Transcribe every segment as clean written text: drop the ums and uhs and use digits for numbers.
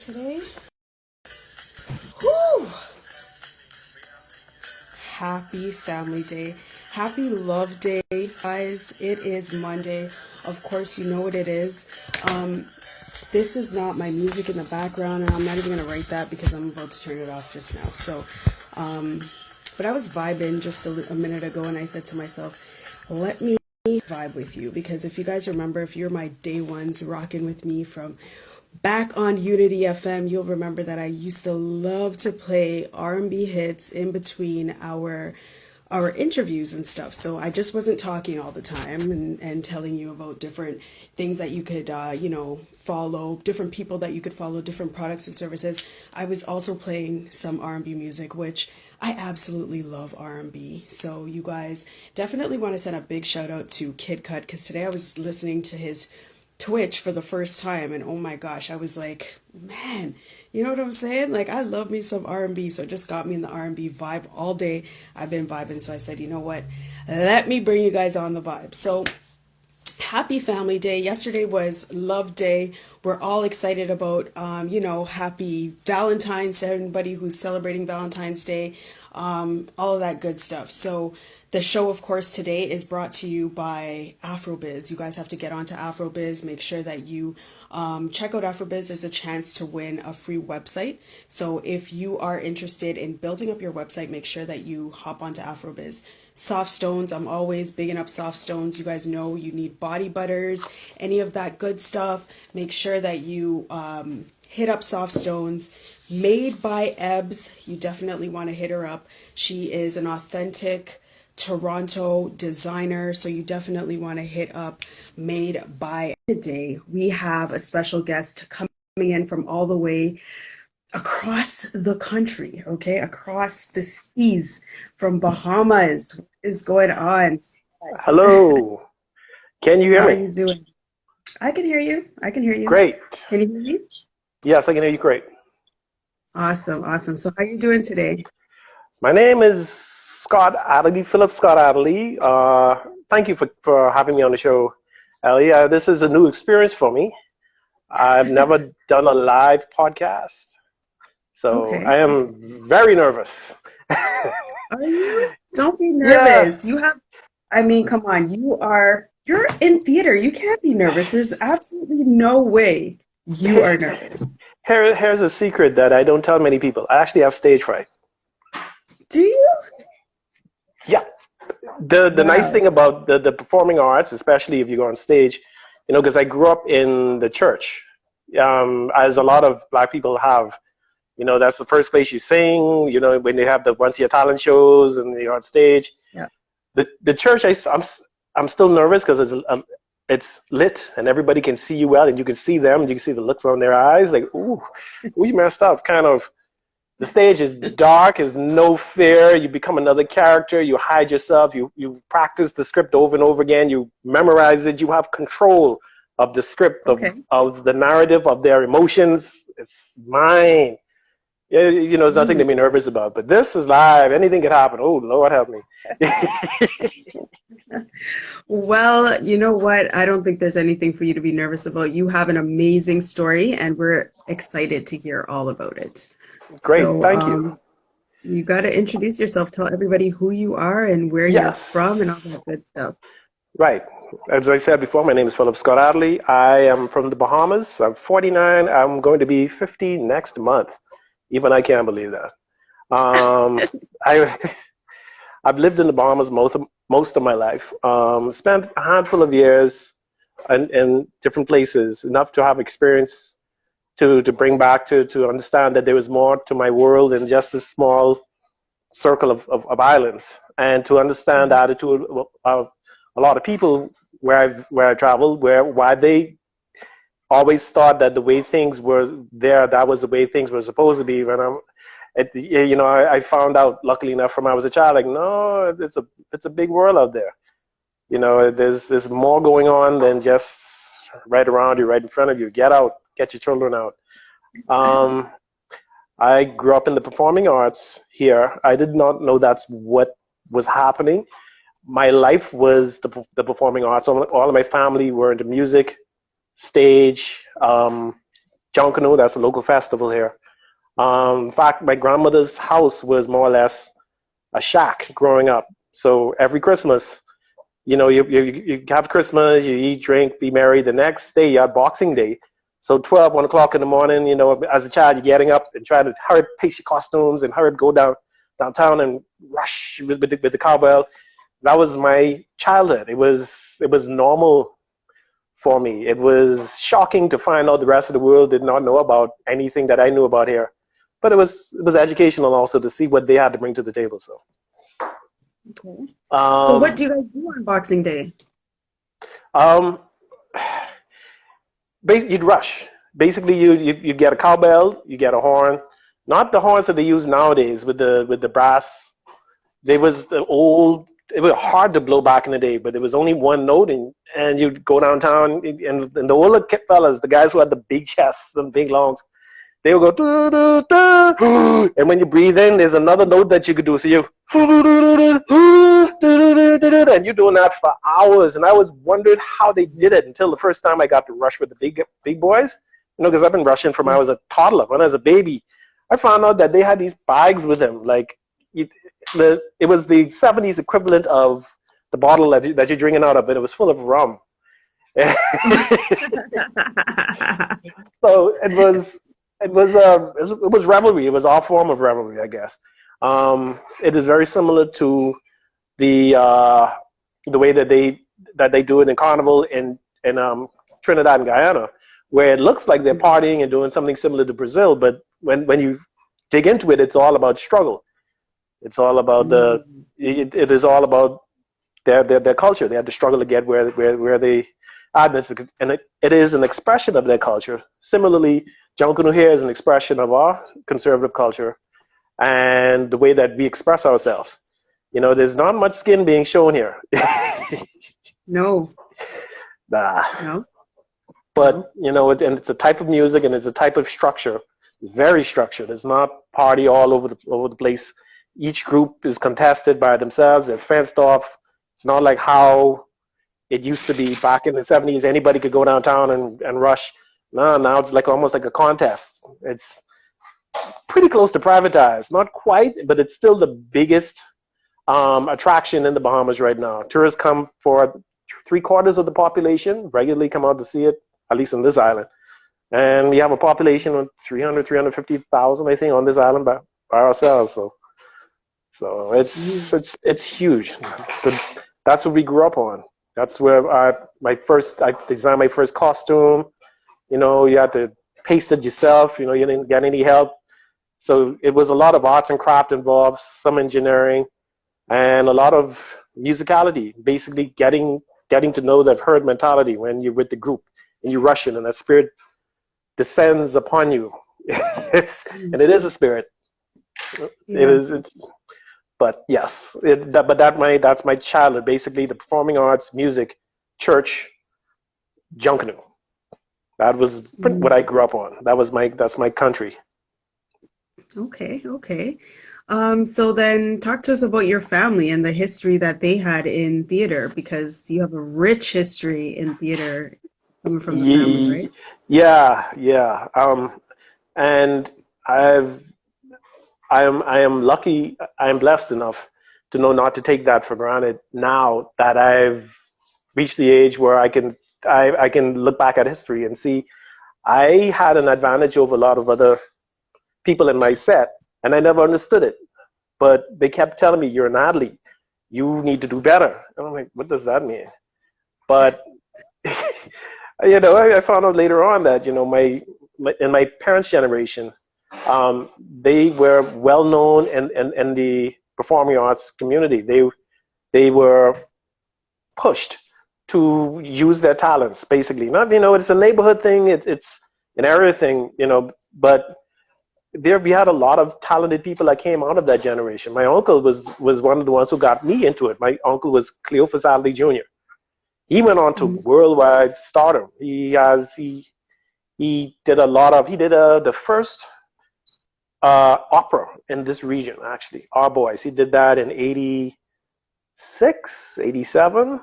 today. Whew! Happy Family Day. Happy Love Day, guys. It is Monday. Of course, you know what it is. This is not my music in the background, and I'm not even going to write that because I'm about to turn it off just now. But I was vibing just a minute ago, and I said to myself, let me vibe with you, because if you guys remember, if you're my day ones rocking with me from back on Unity FM, you'll remember that I used to love to play R&B hits in between our interviews and stuff. So I just wasn't talking all the time and telling you about different things that you could, follow, different people that you could follow, different products and services. I was also playing some R&B music, which I absolutely love R&B. So you guys definitely want to send a big shout out to Kid Cut, because today I was listening to his Twitch for the first time, and oh my gosh, I was like, man, you know what I'm saying? Like, I love me some R&B, so it just got me in the R&B vibe all day. I've been vibing, so I said, you know what? Let me bring you guys on the vibe. So, happy Family Day. Yesterday was Love Day. We're all excited about, happy Valentine's to everybody who's celebrating Valentine's Day, all of that good stuff. So the show, of course, today is brought to you by Afrobiz. You guys have to get onto Afrobiz. Make sure that you check out Afrobiz. There's a chance to win a free website. So if you are interested in building up your website, make sure that you hop onto Afrobiz. Soft stones, I'm always bigging up soft stones. You guys know you need body butters, any of that good stuff. Make sure that you hit up Soft Stones, made by Ebbs. You definitely want to hit her up. She is an authentic Toronto designer, so you definitely want to hit up Made by. Today we have a special guest coming in from all the way across the country, okay, across the seas, from Bahamas. What is going on? Hello. Can you hear How me? are you doing? I can hear you. I can hear you. Great. Can you hear me? Yes, I can hear you great. Awesome, awesome. So how are you doing today? My name is Scott Adderley, Philip Scott Adderley. Thank you for having me on the show, Ellie. This is a new experience for me. I've never done a live podcast, so Okay. I am very nervous. Are you? Don't be Yeah. nervous. Come on, you're in theater. You can't be nervous. There's absolutely no way you are nervous. Here's a secret that I don't tell many people. I actually have stage fright. Do you? Yeah. The nice Wow. thing about the performing arts, especially if you go on stage, because I grew up in the church, as a lot of black people have. That's the first place you sing, when they have the Once Your Talent shows and you're on stage. Yeah. The church, I'm still nervous because it's lit and everybody can see you well and you can see them. You can see the looks on their eyes, like, ooh, you messed up, kind of. The stage is dark, is no fear. You become another character. You hide yourself. You practice the script over and over again. You memorize it. You have control of the script, Okay. of the narrative, of their emotions. It's mine. Yeah, there's nothing to be nervous about. But this is live. Anything could happen. Oh, Lord help me. Well, you know what? I don't think there's anything for you to be nervous about. You have an amazing story, and we're excited to hear all about it. Great. So, Thank you. you got to introduce yourself. Tell everybody who you are and where you're from and all Yes. that good stuff. Right. As I said before, my name is Philip Scott Adderley. I am from the Bahamas. I'm 49. I'm going to be 50 next month. Even I can't believe that. I I've lived in the Bahamas most of my life. Spent a handful of years in different places, enough to have experience to bring back to understand that there was more to my world than just a small circle of islands, and to understand the attitude of a lot of people where I traveled, why they always thought that the way things were there, that was the way things were supposed to be. I found out, luckily enough, from when I was a child, like, no, it's a big world out there. There's more going on than just right around you, right in front of you. Get out, get your children out. I grew up in the performing arts here. I did not know that's what was happening. My life was the performing arts. All of my family were into music, stage, Junkanoo, that's a local festival here. In fact, my grandmother's house was more or less a shack growing up. So every Christmas, you have Christmas, you eat, drink, be merry. The next day, you have Boxing Day. So 1 o'clock in the morning, as a child, you're getting up and trying to hurry pace your costumes and hurry go downtown and rush with the cowbell. That was my childhood. It was normal for me. It was shocking to find out the rest of the world did not know about anything that I knew about here. But it was educational also to see what they had to bring to the table. So. Okay. So what do you guys do on Boxing Day? You'd rush. Basically, you get a cowbell, you get a horn, not the horns that they use nowadays with the brass. They was the old. It was hard to blow back in the day, but there was only one note, and you'd go downtown, and the older fellas, the guys who had the big chests and big lungs, they would go, doo, doo, doo, and when you breathe in, there's another note that you could do. So you, and you're doing that for hours. And I was wondering how they did it until the first time I got to rush with the big boys. Because I've been rushing from when I was a toddler. When I was a baby, I found out that they had these bags with them. Like it was the 70s equivalent of the bottle that you're drinking out of, and it was full of rum. So it was revelry. It was our form of revelry, I guess. It is very similar to the way that they do it in Carnival in Trinidad and Guyana, where it looks like they're partying and doing something similar to Brazil, but when you dig into it, it's all about struggle. It's all about it is all about their culture. They have to struggle to get where they are, and it is an expression of their culture. Similarly, Junkanoo here is an expression of our conservative culture and the way that we express ourselves. There's not much skin being shown here. No. Nah. No. But, and it's a type of music and it's a type of structure. It's very structured. It's not party all over the place. Each group is contested by themselves. They're fenced off. It's not like how it used to be back in the 70s. Anybody could go downtown and rush. No, now it's almost like a contest. It's pretty close to privatized. Not quite, but it's still the biggest attraction in the Bahamas right now. Tourists come for 3/4 of the population, regularly come out to see it, at least on this island. And we have a population of 350,000, I think, on this island by ourselves. So it's huge. But that's what we grew up on. That's where I designed my first costume. You had to paste it yourself. You didn't get any help. So it was a lot of arts and craft involved, some engineering, and a lot of musicality. Basically, getting to know the herd mentality when you're with the group and you rush in, and that spirit descends upon you. And it is a spirit. Yeah. But yes, that's my childhood. Basically, the performing arts, music, church, Junkanoo. That was what I grew up on. That's my country. Okay. So then talk to us about your family and the history that they had in theater, because you have a rich history in theater coming from the family, right? Yeah. And I am lucky, I am blessed enough to know not to take that for granted now that I've reached the age where I can look back at history and see I had an advantage over a lot of other people in my set, and I never understood it. But they kept telling me, you're an athlete. You need to do better. And I'm like, what does that mean? But, I found out later on that, in my parents' generation, they were well known in the performing arts community. They were pushed to use their talents, basically. Not, it's a neighborhood thing. It's an area thing, but we had a lot of talented people that came out of that generation. My uncle was one of the ones who got me into it. My uncle was Cleophas Adderley Jr. He went on to worldwide stardom. He did the first opera in this region, actually, Our Boys. He did that in 86, 87.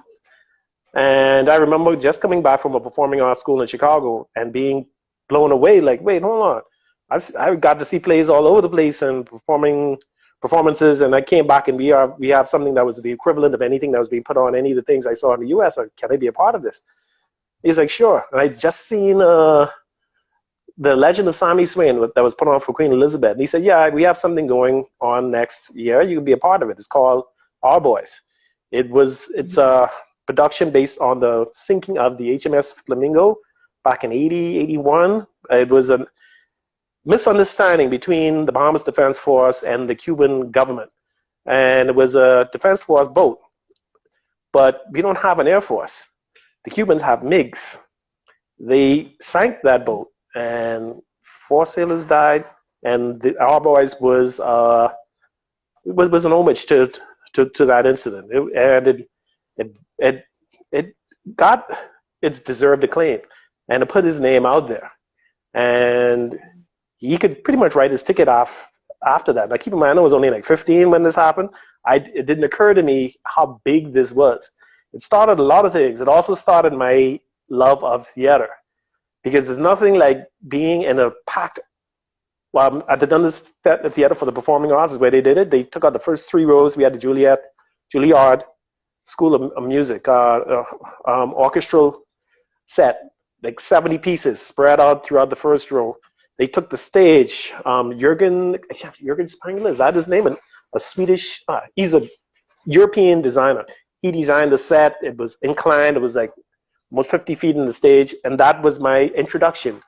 And I remember just coming back from a performing arts school in Chicago and being blown away. Like, wait, hold on. I've got to see plays all over the place and performances, and I came back and we have something that was the equivalent of anything that was being put on any of the things I saw in the U.S. Can I be a part of this? He's like, sure. And I just seen the Legend of Sami Swain that was put on for Queen Elizabeth. And he said, yeah, we have something going on next year. You can be a part of it. It's called Our Boys. It's a production based on the sinking of the HMS Flamingo back in 81. It was a misunderstanding between the Bahamas Defense Force and the Cuban government. And it was a Defense Force boat. But we don't have an Air Force. The Cubans have MiGs. They sank that boat, and 4 sailors died. And Our Boys was an homage to that incident. It got its deserved acclaim, and it put his name out there. And he could pretty much write his ticket off after that. Now, keep in mind, I was only like 15 when this happened. It didn't occur to me how big this was. It started a lot of things. It also started my love of theater, because there's nothing like being in a packed. Well, at the Dundas Theater for the Performing Arts is where they did it. They took out the first 3 rows. We had the Juilliard School of Music, orchestral set, like 70 pieces spread out throughout the first row. They took the stage. Jürgen Spangler, is that his name? A Swedish, he's a European designer. He designed the set. It was inclined. It was like almost 50 feet in the stage. And that was my introduction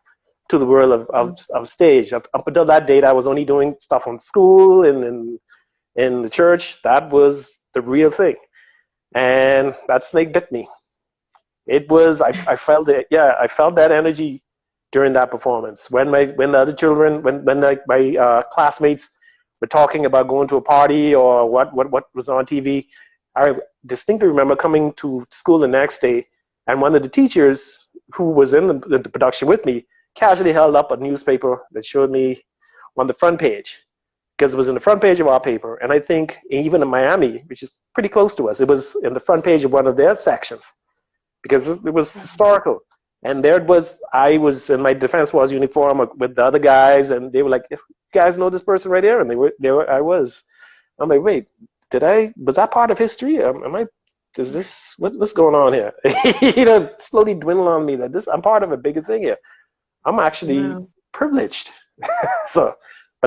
to the world of stage. Up until that date, I was only doing stuff on school and in the church. That was the real thing. And that snake bit me. It was, I felt it. Yeah, I felt that energy during that performance. When the other children, when my classmates were talking about going to a party or what was on TV, I distinctly remember coming to school the next day, and one of the teachers who was in the production with me casually held up a newspaper that showed me on the front page, because it was in the front page of our paper. And I think even in Miami, which is pretty close to us, it was in the front page of one of their sections, because it was historical. And there it was. I was in my Defense Force uniform with the other guys, and they were like, "You guys know this person right here?" And they were. I was. I'm like, wait, was that part of history? What's going on here? Slowly dwindle on me that I'm part of a bigger thing here. I'm actually privileged. But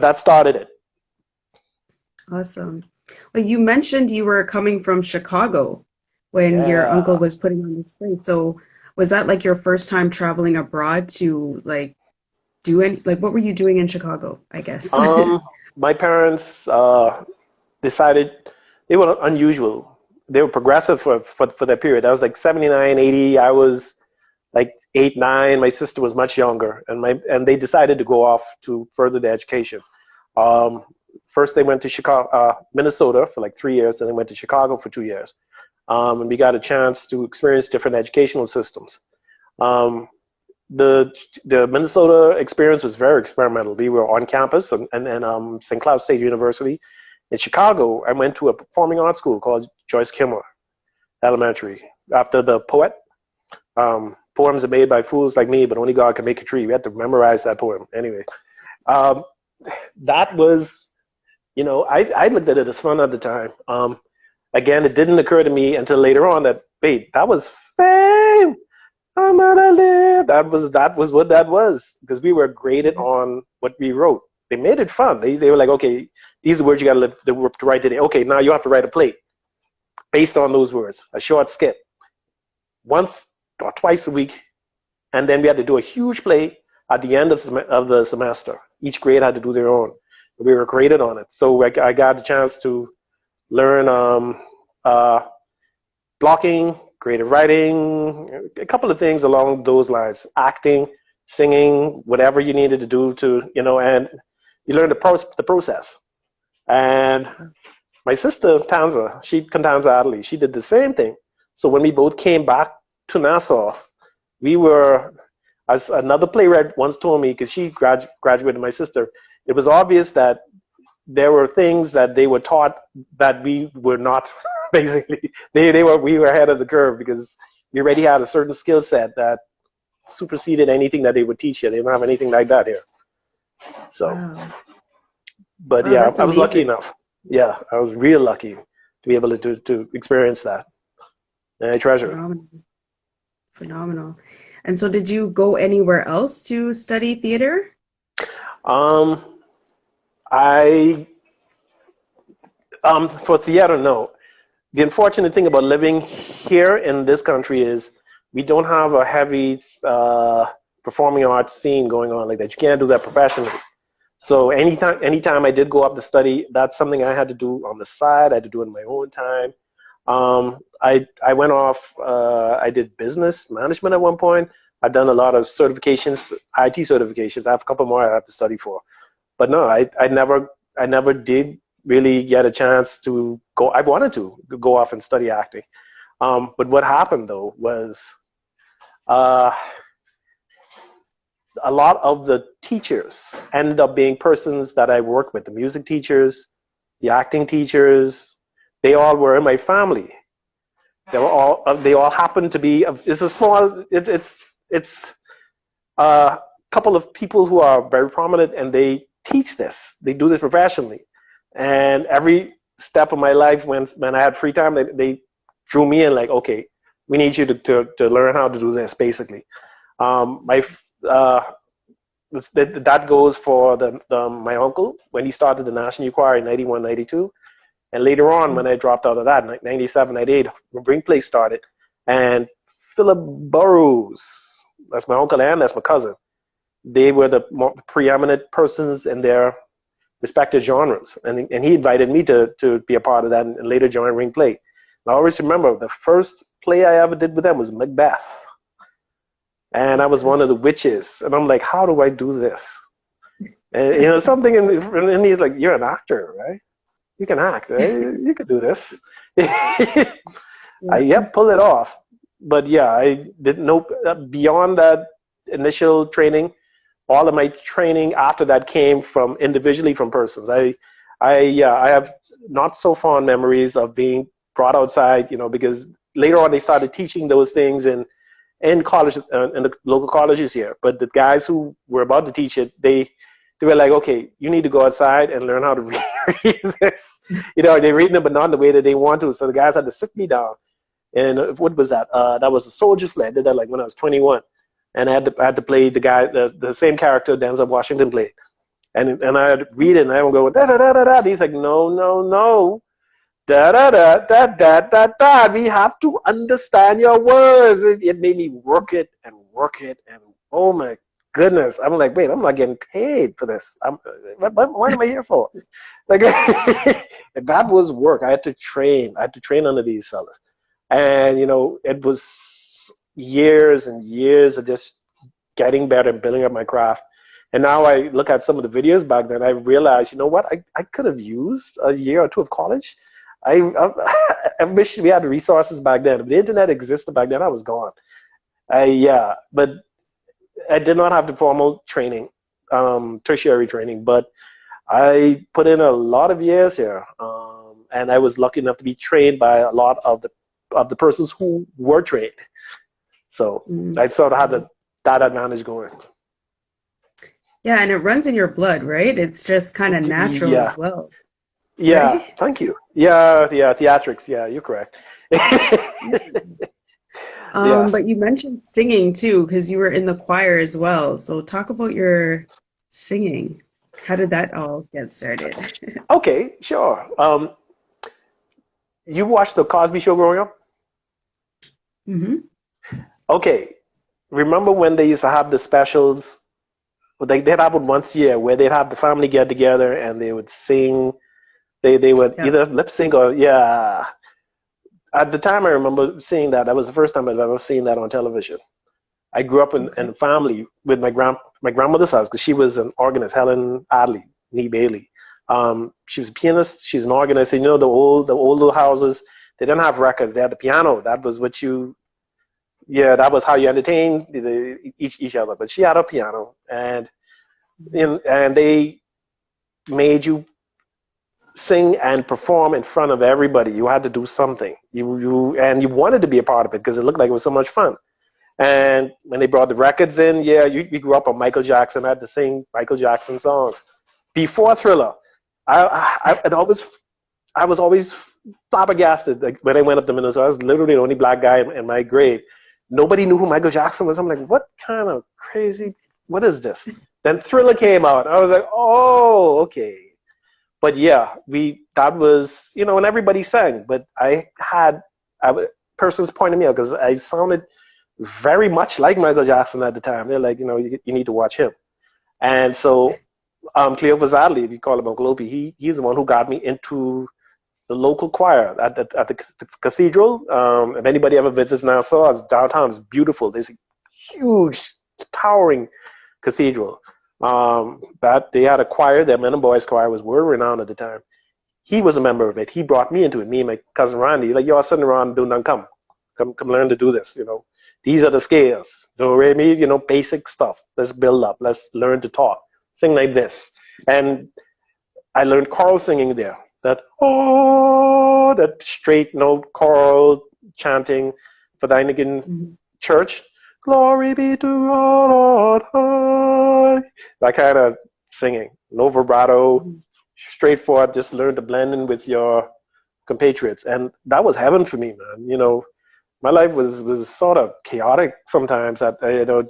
that started it. Awesome. Well, you mentioned you were coming from Chicago when your uncle was putting on this play. So was that like your first time traveling abroad to what were you doing in Chicago, I guess? My parents decided they were unusual. They were progressive for that period. I was like 79, 80. I was like 8, 9. My sister was much younger, and they decided to go off to further their education. First, they went to Chicago, Minnesota for like 3 years, and they went to Chicago for 2 years. And we got a chance to experience different educational systems. The Minnesota experience was very experimental. We were on campus and St. Cloud State University. In Chicago, I went to a performing arts school called Joyce Kimmer Elementary, after the poet. Poems are made by fools like me, but only God can make a tree. We had to memorize that poem. Anyway, that was, I looked at it as fun at the time. Again, it didn't occur to me until later on that, wait, that was fame. I'm gonna live. That was what that was, because we were graded on what we wrote. They made it fun. They were like, okay, these are the words you got to write today. Okay, now you have to write a play based on those words, a short skit, once or twice a week, and then we had to do a huge play at the end of the semester. Each grade had to do their own. We were graded on it, so I got the chance to learn blocking, creative writing, a couple of things along those lines, acting, singing, whatever you needed to do to, and you learn the process. And my sister, Tanza Adderley, she did the same thing. So when we both came back to Nassau, we were, as another playwright once told me, because she graduated my sister, it was obvious that there were things that they were taught that we were not. Basically, we were ahead of the curve, because we already had a certain skill set that superseded anything that they would teach you. They don't have anything like that here. So, Wow. but Wow, yeah, that's I was lucky amazing. enough. Yeah, I was real lucky to be able to experience that, and I treasure it. Phenomenal. Phenomenal. And so did you go anywhere else to study theater? Um, I for theater, no. The unfortunate thing about living here in this country is we don't have a heavy performing arts scene going on like that. You can't do that professionally. So anytime I did go up to study, that's something I had to do on the side. I had to do it in my own time. I went off. I did business management at one point. I've done a lot of certifications, IT certifications. I have a couple more I have to study for. But no, I never did really get a chance to go. I wanted to go off and study acting. But what happened though was uh, a lot of the teachers ended up being persons that I worked with. The music teachers, the acting teachers, they all were in my family. They all happened to be. It's a small. It's a couple of people who are very prominent, and they teach this. They do this professionally, and every step of my life, when I had free time, they drew me in. Like, okay, we need you to learn how to do this. Basically, my that goes for my uncle when he started the National Youth Choir in 91, 92. And later on, when I dropped out of that, 97, 98, Ring Play started. And Philip Burrows, that's my uncle and that's my cousin, they were the more preeminent persons in their respective genres. And he invited me to be a part of that and later join Ring Play. And I always remember the first play I ever did with them was Macbeth. And I was one of the witches. And I'm like, how do I do this? And something in me is like, you're an actor, right? You can act, right? You can do this. Pull it off. But yeah, I didn't know beyond that initial training. All of my training after that came from individually from persons. I have not so fond memories of being brought outside, because later on they started teaching those things in college, in the local colleges here. But the guys who were about to teach it, they were like, okay, you need to go outside and learn how to read this. They're reading it, but not in the way that they want to. So the guys had to sit me down. And what was that? That was a Soldier's Play. I did that like when I was 21. And I had to play the guy, the same character Denzel Washington played. And I had to read it, and I would go, da, da, da, da, da. He's like, no, no, no. Da, da, da, da, da, da, da. We have to understand your words. It made me work it. And oh my goodness. I'm like, wait, I'm not getting paid for this. What am I here for? Like, that was work. I had to train under these fellas. And, it was years and years of just getting better and building up my craft. And now I look at some of the videos back then, I realized, you know what? I could have used a year or two of college. I wish we had the resources back then. If the internet existed back then, I was gone. But I did not have the formal training, tertiary training, but I put in a lot of years here, and I was lucky enough to be trained by a lot of the persons who were trained. So I sort of had that advantage going. Yeah, and it runs in your blood, right? It's just kind of natural as well. Yeah, right? Thank you. Yeah, theatrics. Yeah, you're correct. Yes. But you mentioned singing too, because you were in the choir as well. So talk about your singing. How did that all get started? Okay, sure. You watched the Cosby Show growing up? Mm-hmm. Okay. Remember when they used to have the specials? They'd have it once a year where they'd have the family get together and they would sing. They would either lip sync or At the time, I remember seeing that. That was the first time I've ever seen that on television. I grew up in a family with my grandmother's house because she was an organist, Helen Adderley, Nee Bailey. She was a pianist. She's an organist. And, the old little houses, they didn't have records. They had the piano. That was that was how you entertained each other. But she had a piano, and they made you sing and perform in front of everybody. You had to do something. You wanted to be a part of it because it looked like it was so much fun. And when they brought the records in, yeah, you grew up on Michael Jackson. I had to sing Michael Jackson songs. Before Thriller, I was always flabbergasted. Like, when I went up to Minnesota, I was literally the only black guy in my grade. Nobody knew who Michael Jackson was. I'm like, what kind of crazy, what is this? Then Thriller came out. I was like, oh, okay. But yeah, that was, and everybody sang. But I had persons pointing me out because I sounded very much like Michael Jackson at the time. They're like, you need to watch him. And so Cleophas Adderley, if you call him Uncle Opie, he's the one who got me into the local choir at the cathedral. If anybody ever visits Nassau, downtown is beautiful. There's a huge, towering cathedral. That they had a choir, their men and boys choir was world renowned at the time. He was a member of it. He brought me into it, me and my cousin Randy. Like, y'all sitting around doing nothing, come learn to do this, These are the scales. Do, re, mi, basic stuff. Let's build up. Let's learn to talk. Sing like this. And I learned choral singing there. That straight note choral chanting for the Anglican church. Glory be to God on high. That kind of singing. No vibrato, straightforward, just learn to blend in with your compatriots. And that was heaven for me, man. My life was sort of chaotic sometimes.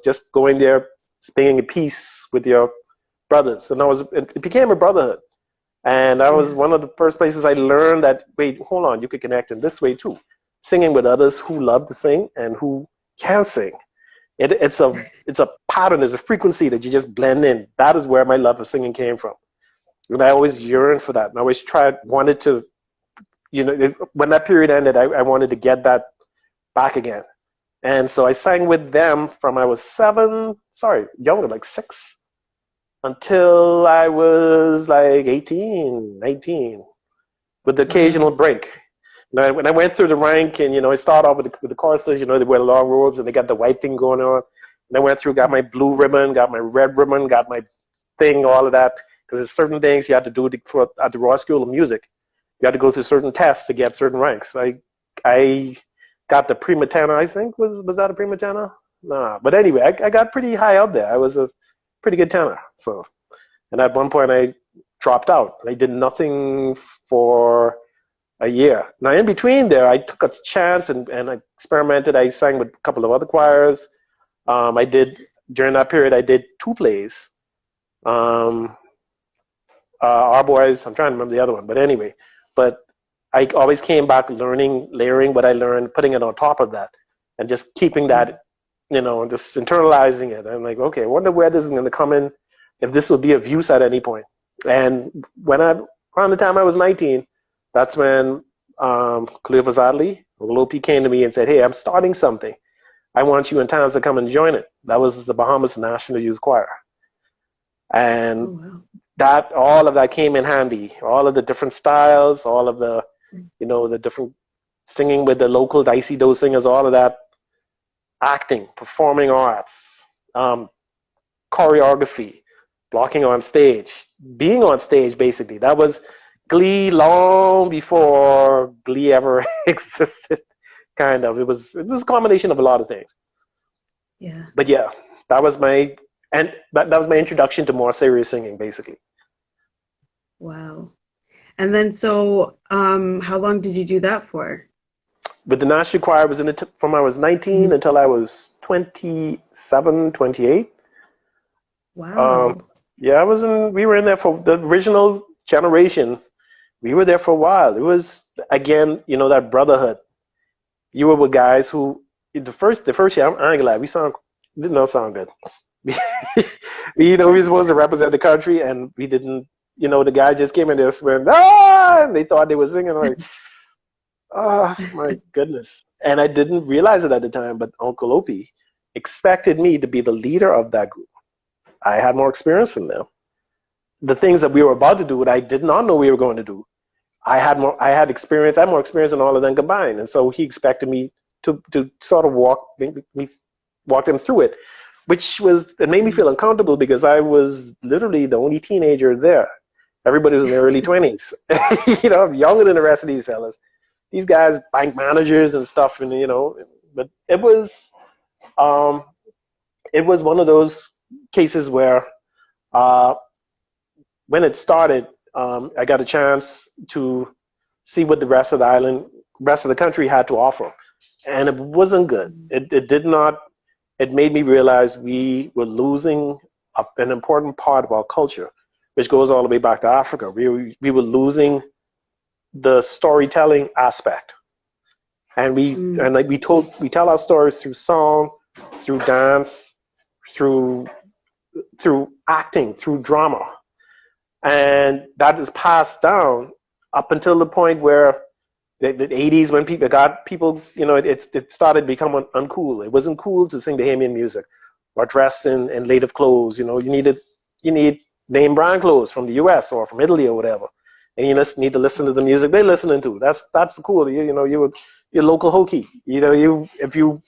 Just going there, being at peace with your brothers. And it became a brotherhood. And that was one of the first places I learned that, wait, hold on, you could connect in this way too. Singing with others who love to sing and who can sing. It's a pattern, there's a frequency that you just blend in. That is where my love of singing came from. And I always yearned for that. And I always wanted to, when that period ended, I wanted to get that back again. And so I sang with them from I was younger, like 6, until I was like 18, 19, with the occasional break. When I went through the rank, and I started off with the choristers, they wear long robes and they got the white thing going on. And I went through, got my blue ribbon, got my red ribbon, got my thing, all of that. Because there's certain things you had to do at the Royal School of Music. You had to go through certain tests to get certain ranks. I got the prima tenor, I think. Was that a prima tenor? Nah. But anyway, I got pretty high up there. I was a pretty good tenor. So, and at one point I dropped out. I did nothing for a year. Now, in between there, I took a chance and I experimented. I sang with a couple of other choirs. During that period, I did 2 plays. Our Boys, I'm trying to remember the other one, but anyway. But I always came back layering what I learned, putting it on top of that, and just keeping that, just internalizing it. I'm like, okay, I wonder where this is going to come in, if this will be of use at any point. And around the time I was 19, that's when Cleophas Adderley, Lopi, came to me and said, hey, I'm starting something. I want you in towns to come and join it. That was the Bahamas National Youth Choir. And all of that came in handy. All of the different styles, all of the, the different singing with the local dicey do singers, all of that, acting, performing arts, choreography, blocking on stage, being on stage, basically. That was Glee long before Glee ever existed, kind of. It was a combination of a lot of things. Yeah. But yeah, that was my introduction to more serious singing, basically. Wow. And then so how long did you do that for? With the National Choir, I was in it from I was 19 until I was 27, 28. Wow. Yeah, we were in there for the original generation. We were there for a while. It was, again, that brotherhood. You were with guys who, the first year, I ain't gonna lie, we did not sound good. we were supposed to represent the country, and we didn't, the guys just came in there swearing, and they thought they were singing, like, oh, my goodness. And I didn't realize it at the time, but Uncle Opie expected me to be the leader of that group. I had more experience than them. The things that we were about to do, that I did not know we were going to do, I had more experience than all of them combined. And so he expected me to sort of walk them through it, it made me feel uncomfortable because I was literally the only teenager there. Everybody was in their early 20s. I'm younger than the rest of these fellas. These guys, bank managers and stuff, and but it was it was one of those cases where when it started, I got a chance to see what the rest of the island, rest of the country had to offer. And it wasn't good. It did not, it made me realize we were losing an important part of our culture, which goes all the way back to Africa. We were losing the storytelling aspect. And we tell our stories through song, through dance, through acting, through drama. And that is passed down up until the point where the 80s, when people, it started becoming uncool. It wasn't cool to sing Bahamian music or dress in native clothes. You need name brand clothes from the US or from Italy or whatever. And you just need to listen to the music they're listening to. That's cool. You're local hokey. If you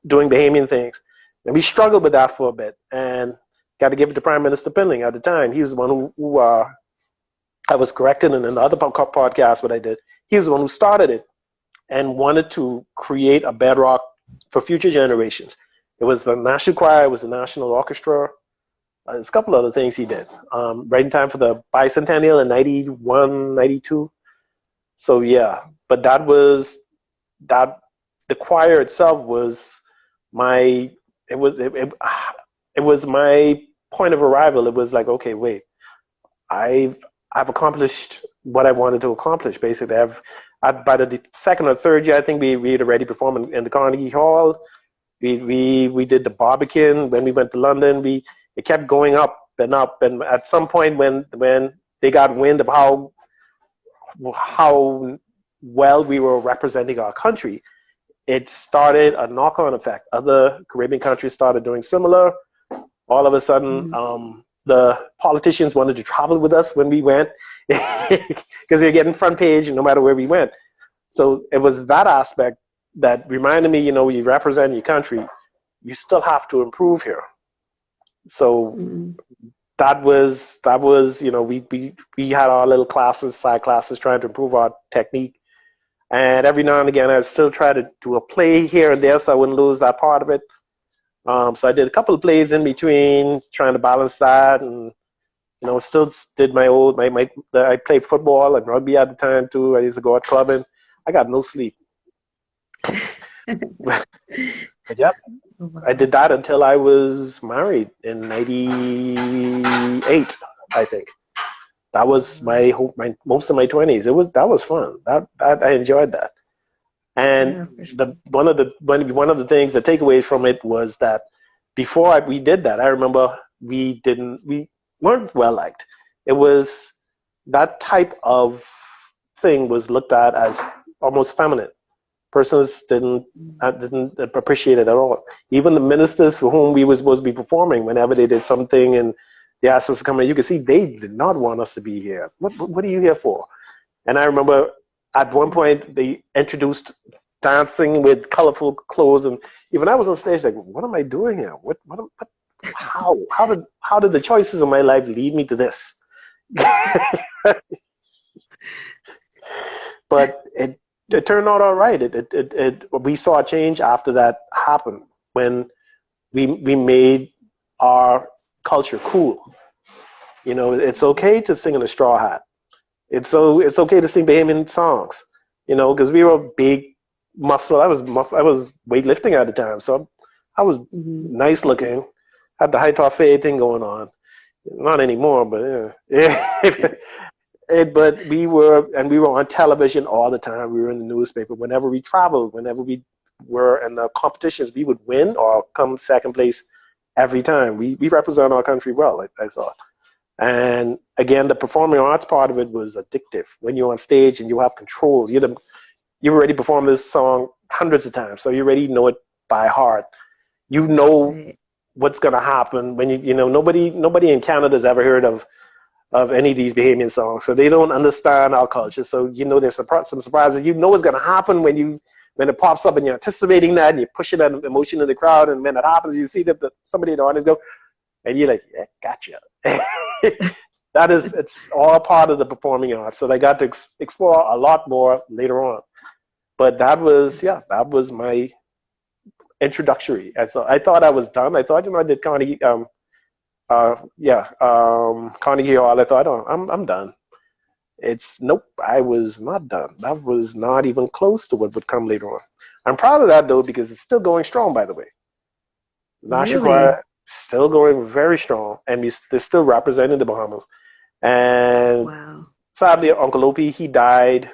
doing Bahamian things. And we struggled with that for a bit, and got to give it to Prime Minister Pinling at the time. He was the one who I was corrected in another podcast what I did. He was the one who started it and wanted to create a bedrock for future generations. It was the National Choir, it was the National Orchestra. There's a couple other things he did. Right in time for the bicentennial in 91, 92. So yeah, but the choir itself was it was my point of arrival. It was like, okay, wait, I've accomplished what I wanted to accomplish. Basically, by the second or third year, I think we had already performed in the Carnegie Hall. We did the Barbican when we went to London. It kept going up, and at some point when they got wind of how well we were representing our country, it started a knock-on effect. Other Caribbean countries started doing similar. All of a sudden, the politicians wanted to travel with us when we went because they're getting front page no matter where we went. So it was that aspect that reminded me, you represent your country, you still have to improve here. So that was we had our little classes, side classes, trying to improve our technique. And every now and again, I still try to do a play here and there so I wouldn't lose that part of it. So I did a couple of plays in between, trying to balance that, and still did I played football and rugby at the time too. I used to go out clubbing. I got no sleep. But yep, I did that until I was married in 98, I think. That was my most of my 20s. That was fun. That I enjoyed that. And one of the things, the takeaways from it was that before we did that, I remember we weren't well liked. It was that type of thing was looked at as almost feminine. Persons didn't appreciate it at all. Even the ministers for whom we were supposed to be performing, whenever they did something and they asked us to come in, you could see they did not want us to be here. What are you here for? And I remember at one point they introduced dancing with colorful clothes, and even I was on stage like, what am I doing here? How did the choices of my life lead me to this? But it turned out all right. We saw a change after that happened when we made our culture cool. It's okay to sing in a straw hat. It's okay to sing Bahamian songs. Because we were big muscle. I was weightlifting at the time, so I was nice looking. Had the high top fade thing going on. Not anymore, but yeah. But we were on television all the time. We were in the newspaper. Whenever we traveled, whenever we were in the competitions, we would win or come second place every time. We represent our country well, I thought. And again, the performing arts part of it was addictive. When you're on stage and you have control, you've already performed this song hundreds of times, so you already know it by heart. You know what's going to happen when nobody in Canada has ever heard of any of these Bahamian songs, so they don't understand our culture. So there's some surprises. What's going to happen when it pops up and you're anticipating that and you're pushing that emotion in the crowd, and when that happens, you see that somebody in the audience go, and you're like, yeah, gotcha. It's all part of the performing arts. So I got to explore a lot more later on. But that was my introductory. I thought I was done. I thought, I did Carnegie, Carnegie Hall. I thought, oh, I'm done. Nope, I was not done. That was not even close to what would come later on. I'm proud of that though, because it's still going strong, by the way. National Really? Choir still going very strong, and they're still representing the Bahamas. And Wow. sadly, Uncle Opie, he died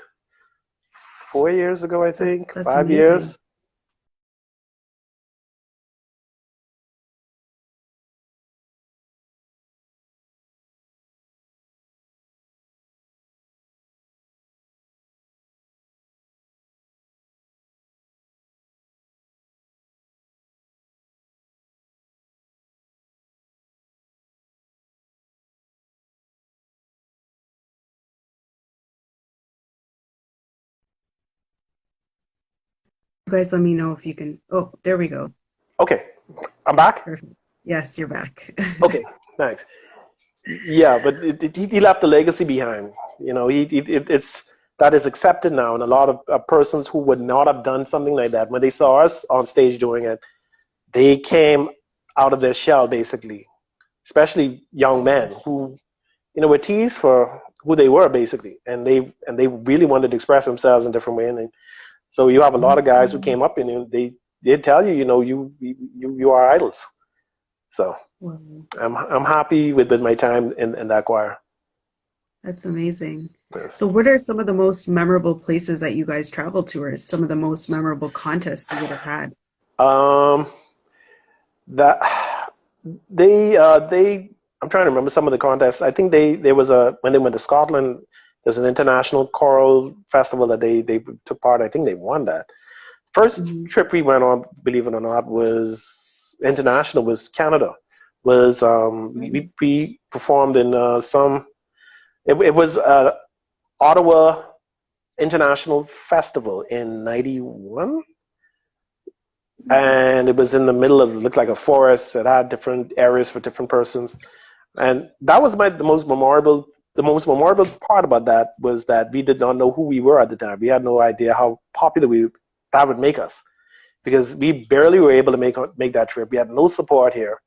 4 years ago, I think, That's 5 years. amazing. You guys let me know if you can. Oh, there we go. Okay, I'm back. Perfect. Yes, you're back. Okay, thanks. Yeah, but he left a legacy behind. It's that is accepted now, and a lot of persons who would not have done something like that, when they saw us on stage doing it, they came out of their shell, basically. Especially young men who, were teased for who they were, basically, and they really wanted to express themselves in different ways. And so you have a lot of guys who came up, and they tell you, you are idols. So Wow, I'm happy with my time in that choir. that's amazing. Yes. So, what are some of the most memorable places that you guys traveled to, or some of the most memorable contests you would have had? Um, that they I'm trying to remember some of the contests. I think there was when they went to Scotland, there's an international choral festival that they took part. I think they won that. First Hmm. trip we went on, believe it or not, was international. Was Canada. Was we performed in some. It was Ottawa International Festival in '91, and it was in the middle of, looked like a forest. It had different areas for different persons, and that was the most memorable. The most memorable part about that was that we did not know who we were at the time. We had no idea how popular that would make us, because we barely were able to make that trip. We had no support here.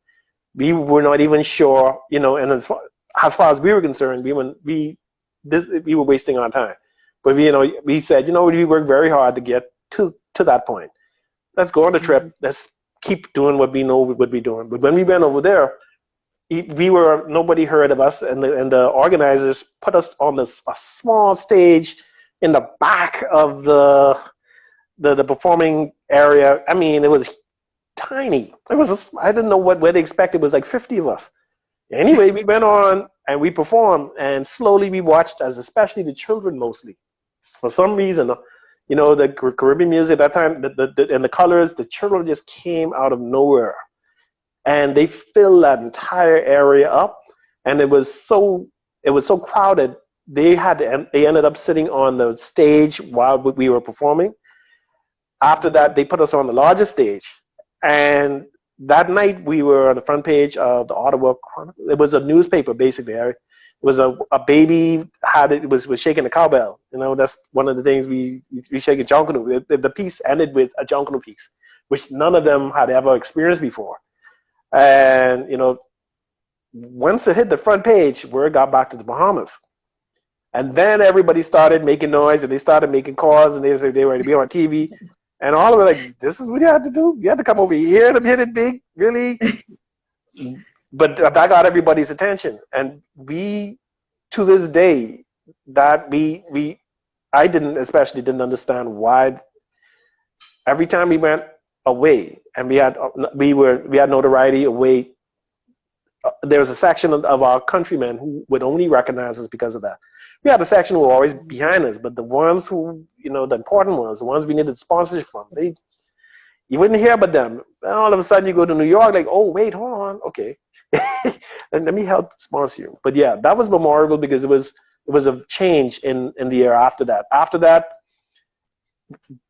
We were not even sure, and as far as we were concerned, we were wasting our time. But we said, we worked very hard to get to that point. Let's go on the trip. Let's keep doing what we know we would be doing. But when we went over there, nobody heard of us, and the organizers put us on a small stage in the back of the performing area. I mean, it was tiny. I didn't know where they expected. It was like 50 of us. Anyway, we went on and we performed, and slowly we watched, as especially the children mostly, for some reason, the Caribbean music at that time, and the colors, the children just came out of nowhere, and they filled that entire area up, and it was so crowded. They ended up sitting on the stage while we were performing. After that, they put us on the largest stage, and that night we were on the front page of the Ottawa Chronicle. It was a newspaper, basically. It was a baby was shaking a cowbell. That's one of the things we shake a junkanoo. The piece ended with a junkanoo piece, which none of them had ever experienced before. And once it hit the front page, word got back to the Bahamas. And then everybody started making noise, and they started making calls, and they said they were to be on TV. And all of it, like, this is what you had to do? You had to come over here to hit it big? Really? But that got everybody's attention. And to this day, I especially didn't understand why every time we went away and we had notoriety away, there was a section of our countrymen who would only recognize us because of that. We had a section who were always behind us, but the ones who, the important ones, the ones we needed sponsorship from, you wouldn't hear about them. And all of a sudden you go to New York, like, oh, wait, hold on, okay. And let me help sponsor you. But yeah, that was memorable because it was a change in the year after that. After that,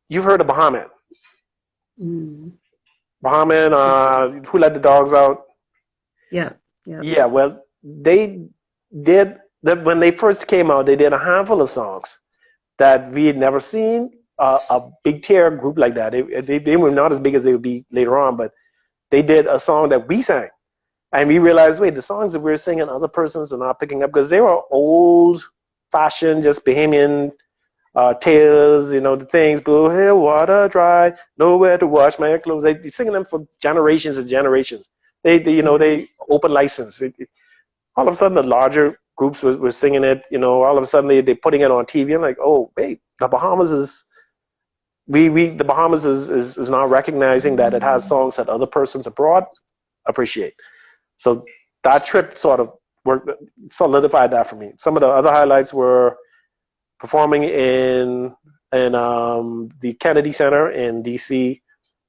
you've heard of Bahamian. Mm. Bahamian, Who Let the Dogs Out? Yeah, yeah. Yeah, well, they did that when they first came out. They did a handful of songs that we had never seen a big tier group like that. They were not as big as they would be later on, but they did a song that we sang. And we realized, wait, the songs that we're singing, other persons are not picking up because they were old fashioned, just Bahamian tales, the things, blue hill, water dry, nowhere to wash my clothes. They singing them for generations and generations. They open license. All of a sudden, the larger groups were singing it. All of a sudden, they're putting it on TV. I'm like, oh, wait, the Bahamas is the Bahamas is now recognizing that it has songs that other persons abroad appreciate. So that trip sort of solidified that for me. Some of the other highlights were performing in the Kennedy Center in DC,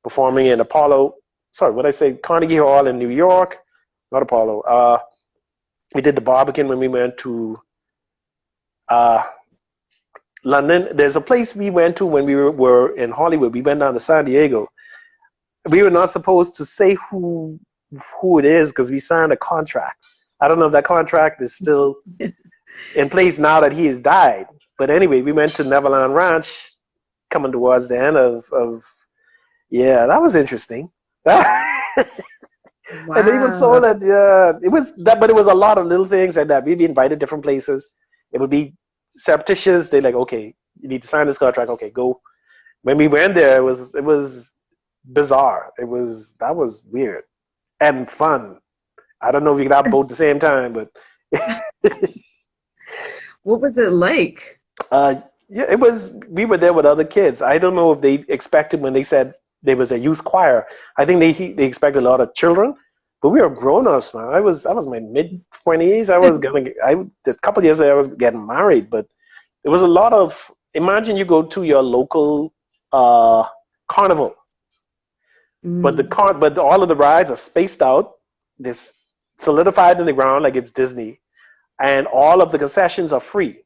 performing in Carnegie Hall in New York, not Apollo. We did the Barbican when we went to London. There's a place we went to when we were in Hollywood. We went down to San Diego. We were not supposed to say who it is because we signed a contract. I don't know if that contract is still in place now that he has died. But anyway, we went to Neverland Ranch, coming towards the end of that was interesting. Wow. And they even saw that it was that, but it was a lot of little things like that. We'd be invited different places. It would be surreptitious. They're like, okay, you need to sign this contract. Okay, go. When we went there, it was bizarre. That was weird and fun. I don't know if we could have both at the same time, but what was it like? It was. We were there with other kids. I don't know if they expected when they said there was a youth choir. I think they expected a lot of children, but we were grown-ups, man. I was my mid-20s. A couple of years later, I was getting married, but there was a lot of. Imagine you go to your local carnival, but all of the rides are spaced out. This solidified in the ground like it's Disney, and all of the concessions are free.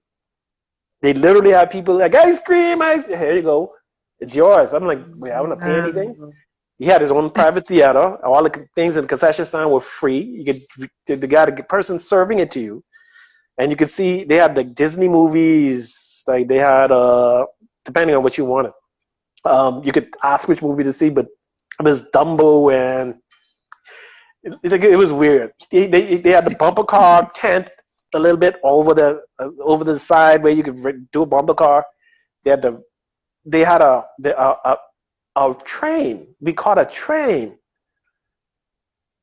They literally have people like ice cream. Here you go, it's yours. I'm like, wait, I want to pay anything? He had his own private theater. All the things in the concession stand were free. You could the person serving it to you, and you could see they had like Disney movies. Like they had depending on what you wanted. You could ask which movie to see, but it was Dumbo and. It was weird. They had the bumper car tent a little bit over the side where you could do a bumper car. They had a train. We caught a train.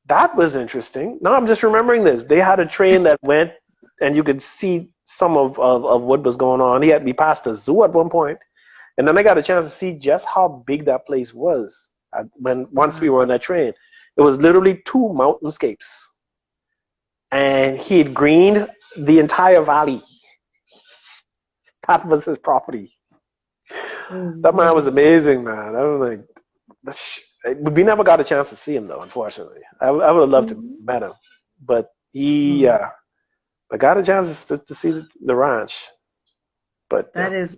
That was interesting. Now I'm just remembering this. They had a train that went, and you could see some of what was going on. We passed a zoo at one point, and then I got a chance to see just how big that place was once we were on that train. It was literally 2 mountainscapes. And he had greened the entire valley. That was his property. That man was amazing, man. I was like, we never got a chance to see him, though, unfortunately. I would have loved to have met him. But I got a chance to see the ranch. But that's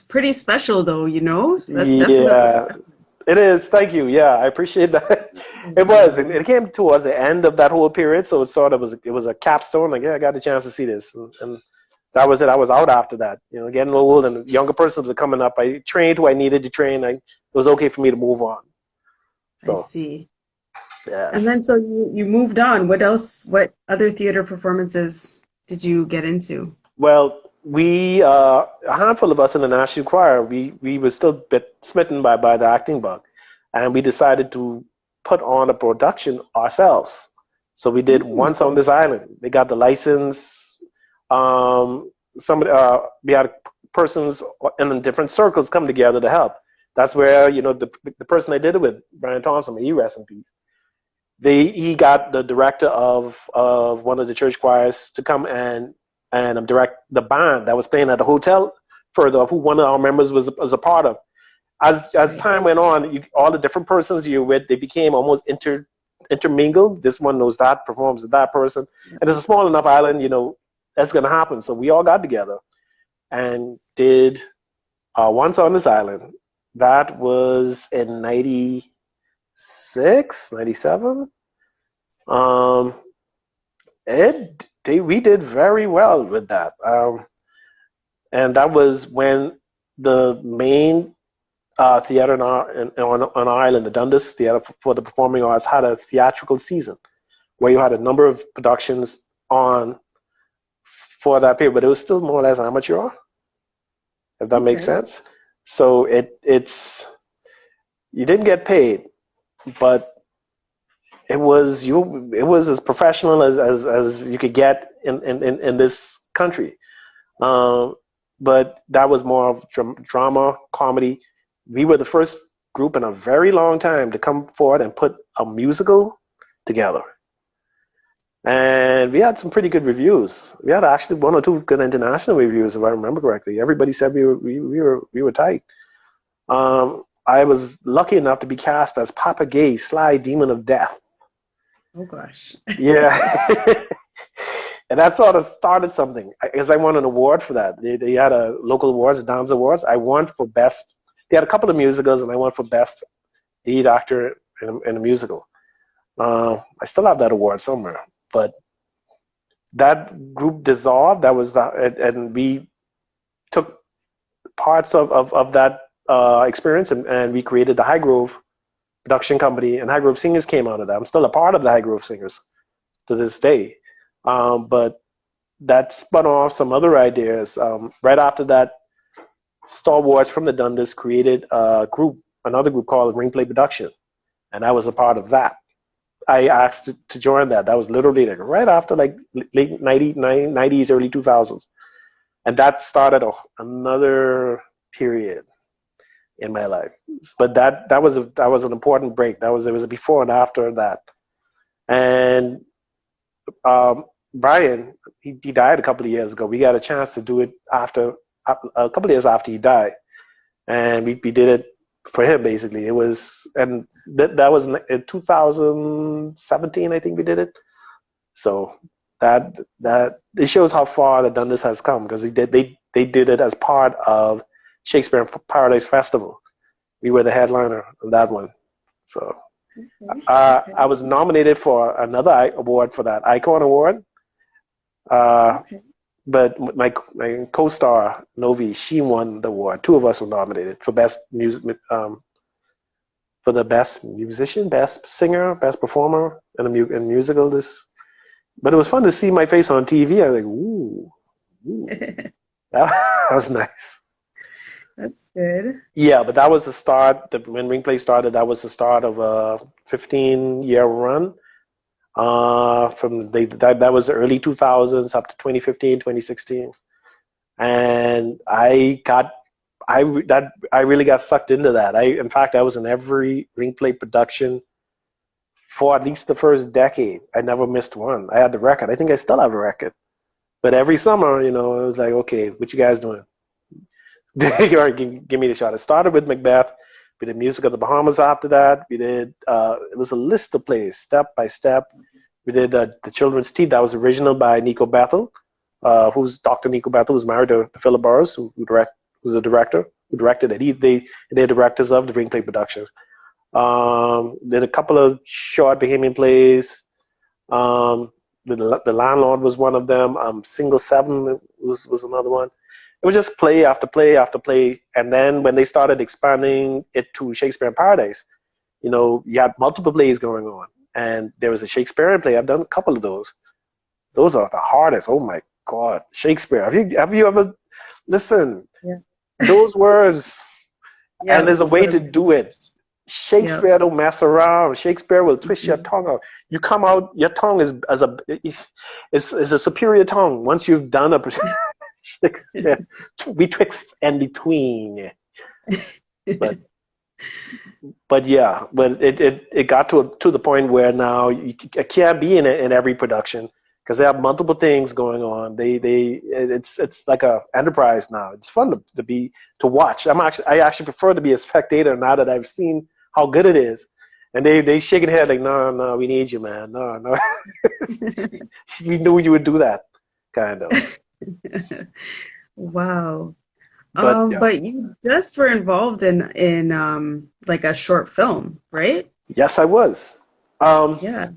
pretty special, though, That's definitely. It is. Thank you. Yeah, I appreciate that. It was. It came towards the end of that whole period, so it was a capstone. Like, I got a chance to see this, and that was it. I was out after that. Getting old, and younger persons are coming up. I trained who I needed to train. It was okay for me to move on. So, I see. Yeah. And then so you moved on. What else? What other theater performances did you get into? Well, we a handful of us in the National Choir, we were still a bit smitten by the acting bug, and we decided to put on a production ourselves. So we did Once on This Island. They got the license. We had persons in different circles come together to help. That's where the person I did it with, Brian Thompson, he rest in peace. He got the director of one of the church choirs to come and direct the band that was playing at the hotel further up, who one of our members was a part of. As time went on, all the different persons you're with, they became almost intermingled. This one knows that, performs with that person. And it's a small enough island, that's going to happen. So we all got together and did Once on This Island. That was in 96, 97. We did very well with that. And that was when the main theater on our island, the Dundas Theater for the Performing Arts, had a theatrical season where you had a number of productions on for that period, but it was still more or less amateur, if that makes Okay. sense. So it's you didn't get paid, but it was as professional as you could get in this country. Um, but that was more of drama, comedy. We were the first group in a very long time to come forward and put a musical together. And we had some pretty good reviews. We had actually one or two good international reviews, if I remember correctly. Everybody said we were tight. I was lucky enough to be cast as Papa Gay, Sly Demon of Death. Oh gosh. Yeah. And that sort of started something because I won an award for that. They had a local awards, a dance awards. I won for best. They had a couple of musicals, and I won for best lead actor in a musical. I still have that award somewhere, but that group dissolved. That was and we took parts of that experience, and we created the High Grove production company, and High Grove Singers came out of that. I'm still a part of the High Grove Singers to this day. But that spun off some other ideas. Right after that, Star Wars from the Dundas created another group called Ring Play Production, and I was a part of that. I asked to join that. That was literally like right after like late 90s, early 2000s. And that started another period in my life. But that was an important break. There was a before and after that. And Brian, he died a couple of years ago. We got a chance to do it after a couple of years after he died, and we did it for him basically. It was, and that was in 2017, I think we did it. So that it shows how far the Dundas has come because they did it as part of Shakespeare in Paradise Festival. We were the headliner on that one. So Okay. I was nominated for another award for that Icon Award. Okay. But my co-star Novi, she won the award. Two of us were nominated for best music, for the best musician, best singer, best performer in a musical. But it was fun to see my face on TV. I was like, ooh. That was nice. That's good. Yeah, but that was the start. When Ring Play started, that was the start of a 15-year run. That was the early 2000s up to 2015, 2016, and I really got sucked into that. In fact, I was in every Ring Play production for at least the first decade. I never missed one. I had the record. I think I still have a record. But every summer, it was like, okay, what you guys doing? Give me the shot. It started with Macbeth. We did Music of the Bahamas after that. We did, it was a list of plays, step by step. We did the Children's Tea. That was original by Nico Bethel, who's Dr. Nico Bethel, who's married to Philip Burrows, who's a director, who directed it. They're directors of the Ring Play production. Did a couple of short Bahamian plays. The Landlord was one of them. Single Seven was another one. It was just play after play after play. And then when they started expanding it to Shakespeare in Paradise, you had multiple plays going on. And there was a Shakespearean play. I've done a couple of those. Those are the hardest. Oh my God. Shakespeare. Have you ever listen? Yeah. Those words. Yeah, and there's a way to do it. Shakespeare don't mess around. Shakespeare will twist your tongue out. You come out, your tongue is a superior tongue. Once you've done a Shakespeare, betwixt and between. But yeah, but it got to the point where now you can't be in every production because they have multiple things going on. It's like a enterprise now. It's fun to watch. I actually prefer to be a spectator now that I've seen how good it is. And they shaking their head like, no, we need you, man. No. We knew you would do that, kind of. Wow. But, yeah. But you just were involved in like a short film, right? Yes, I was. Yeah.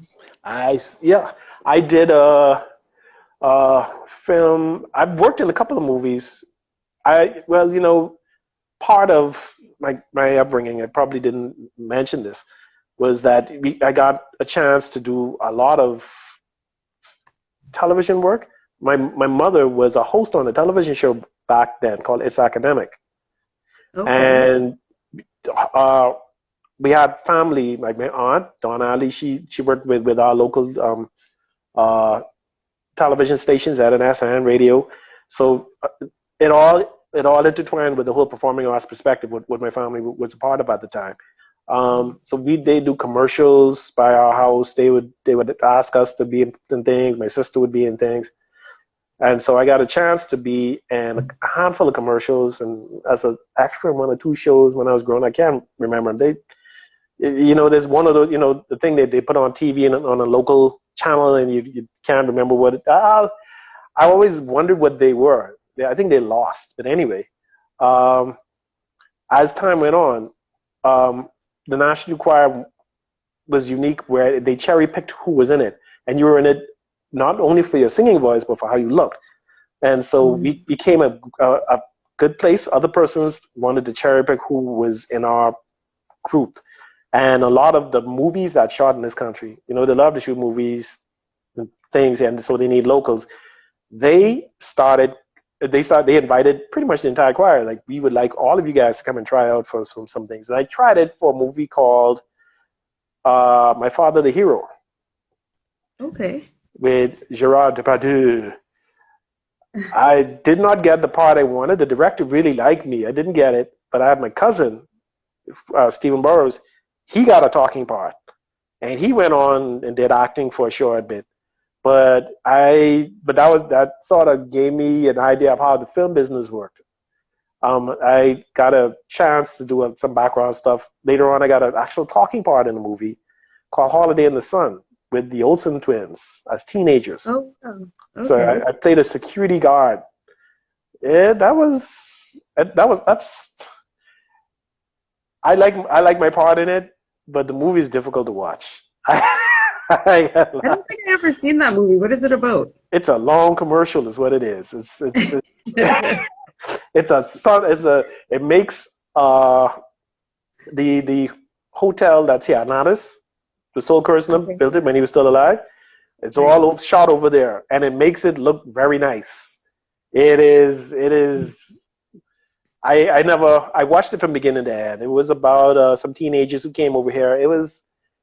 I did a film. I've worked in a couple of movies. part of my upbringing, I probably didn't mention this, was that I got a chance to do a lot of television work. My mother was a host on a television show back then called It's Academic. Okay. And we had family, like my aunt, Donna Ali, she worked with our local television stations, NS and radio. So it all intertwined with the whole performing arts perspective, what my family was a part of at the time. So they do commercials by our house. They would ask us to be in things. My sister would be in things. And so I got a chance to be in a handful of commercials and as an extra in one or two shows when I was growing. I can't remember. There's one of those, the thing that they put on TV and on a local channel and you can't remember what I always wondered what they were. I think they lost. But anyway, as time went on, the National Choir was unique where they cherry picked who was in it. And you were in it not only for your singing voice, but for how you looked. And so we became a good place. Other persons wanted to cherry pick who was in our group. And a lot of the movies that shot in this country, they love to shoot movies and things, and so they need locals. They invited pretty much the entire choir. Like, we would like all of you guys to come and try out for some things. And I tried it for a movie called My Father the Hero. Okay. With Gerard Depardieu. I did not get the part I wanted. The director really liked me. I didn't get it, but I had my cousin, Stephen Burrows. He got a talking part, and he went on and did acting for a short bit. But that sort of gave me an idea of how the film business worked. I got a chance to do some background stuff. Later on, I got an actual talking part in a movie called Holiday in the Sun with the Olsen twins as teenagers. Oh, okay. So I played a security guard. Yeah, I like my part in it, but the movie is difficult to watch. I don't think I've ever seen that movie. What is it about? It's a long commercial, is what it is. It makes the hotel that's here, Nadas, the Soul Kirshner built it when he was still alive. It's all shot over there, and it makes it look very nice. It is. I watched it from beginning to end. It was about some teenagers who came over here. It was,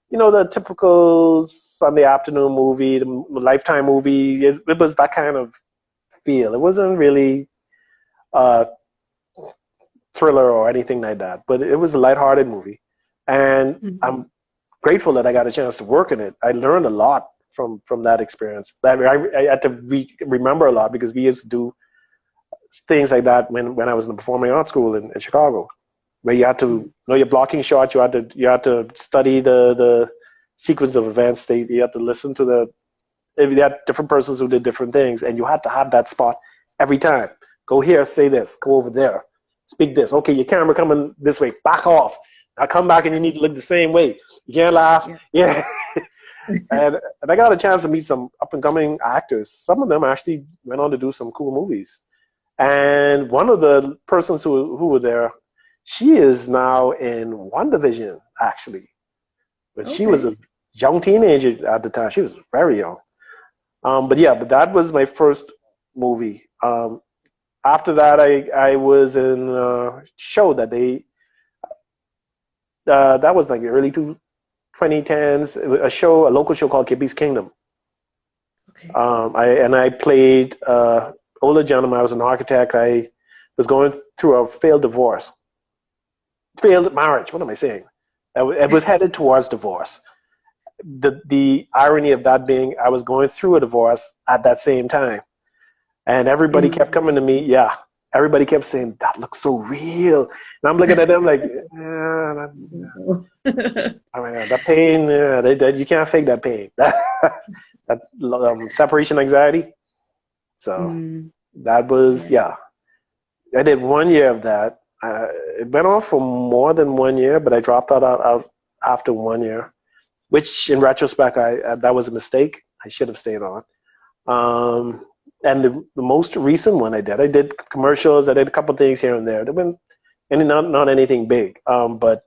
the typical Sunday afternoon movie, the Lifetime movie. It was that kind of feel. It wasn't really a thriller or anything like that, but it was a lighthearted movie. And I'm grateful that I got a chance to work in it. I learned a lot from that experience. I had to remember a lot because we used to do things like that when I was in the performing arts school in Chicago, where you had to know your blocking shot. You had to study the sequence of events. You had to listen to you had different persons who did different things, and you had to have that spot every time. Go here, say this. Go over there, speak this. Okay, your camera coming this way. Back off. Now come back, and you need to look the same way. You can't laugh. Yeah. and I got a chance to meet some up and coming actors. Some of them actually went on to do some cool movies. And one of the persons who were there, she is now in WandaVision, actually. But she was a young teenager at the time. She was very young. But that was my first movie. After that, I was in a show that that was like the early 2010s, a local show called Kibbe's Kingdom. Okay. I played older gentleman. I was an architect. I was going through a failed marriage. What am I saying? I was headed towards divorce. The irony of that being I was going through a divorce at that same time. And everybody kept coming to me. Yeah. Everybody kept saying, that looks so real. And I'm looking at them like, that pain, you can't fake that pain. that separation anxiety. So that was, I did 1 year of that. It went on for more than 1 year, but I dropped out after 1 year, which in retrospect, that was a mistake. I should have stayed on. And the most recent one I did commercials. I did a couple things here and there. They've been and not anything big, but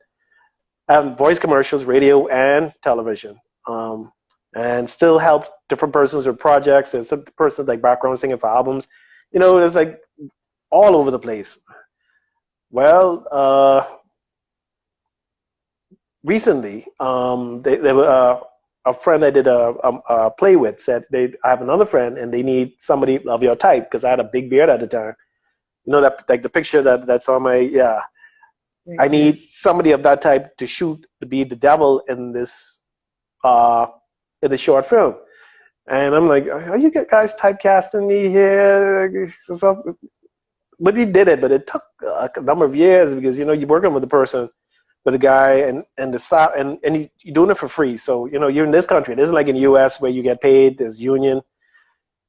voice commercials, radio, and television, and still help different persons with projects, and some persons like background singing for albums. It's like all over the place. Well, recently, they were, a friend I did a play with said I have another friend and they need somebody of your type, because I had a big beard at the time. That like the picture that's on my, yeah. I need somebody of that type to be the devil in this, in the short film. And I'm like, are you guys typecasting me here? But he did it, but it took a number of years, because you're working with the person, with the guy, and the staff, and you're doing it for free. So you're in this country. It isn't like in the U.S. where you get paid. There's union.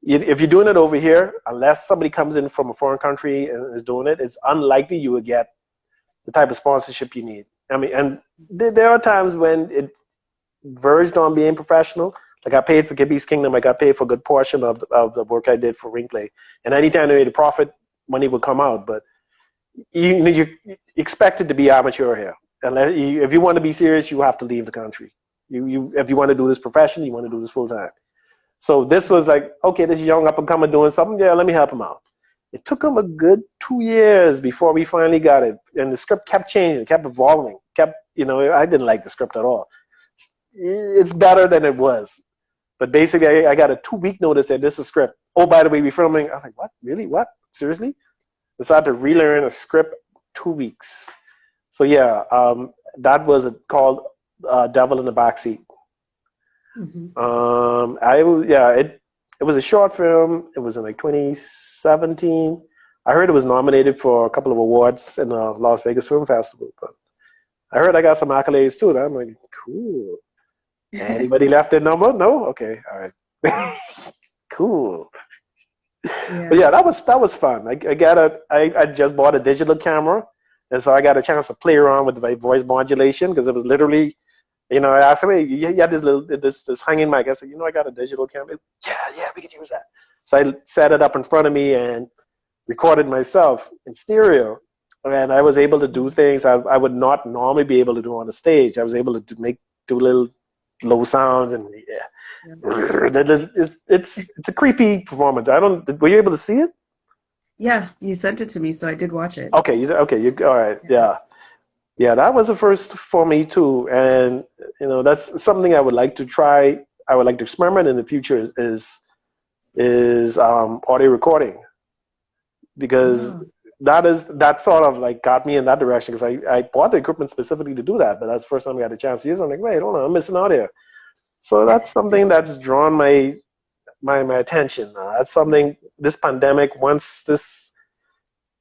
If you're doing it over here, unless somebody comes in from a foreign country and is doing it, it's unlikely you would get the type of sponsorship you need. I mean, and there are times when it verged on being professional. Like I paid for Gibby's Kingdom. I got paid for a good portion of the work I did for Ringplay. And anytime they made a profit, money would come out. But you expect it to be amateur here. If you want to be serious, you have to leave the country. If you want to do this professionally, you want to do this full time. So this was like, okay, this young up and comer doing something. Yeah, let me help him out. It took him a good 2 years before we finally got it, and the script kept changing, kept evolving, I didn't like the script at all. It's better than it was, but basically, I got a 2-week notice that this is a script. Oh, by the way, we're filming. I was like, what? Really? What? Seriously? So I had to relearn a script 2 weeks. So yeah, that was called Devil in the Backseat. Mm-hmm. It was a short film. It was in like 2017. I heard it was nominated for a couple of awards in the Las Vegas Film Festival, but I heard I got some accolades too. And I'm like, cool. Anybody left their number? No? Okay, all right. Cool. Yeah. But yeah, that was fun. I just bought a digital camera, and so I got a chance to play around with the voice modulation, because it was literally, I asked him, hey, you had this hanging mic. I said, I got a digital camera. Yeah, we could use that. So I set it up in front of me and recorded myself in stereo, and I was able to do things I would not normally be able to do on the stage. I was able to do little low sounds, and it's a creepy performance. Were you able to see it? Yeah, you sent it to me, so I did watch it. Okay, you all right? Yeah, that was a first for me too, and that's something I would like to try. I would like to experiment in the future is audio recording, because that sort of like got me in that direction, because I bought the equipment specifically to do that, but that's the first time I got a chance to use it. I'm like, wait, hold on, I'm missing out here. So that's something that's drawn my attention. That's something, this pandemic, once this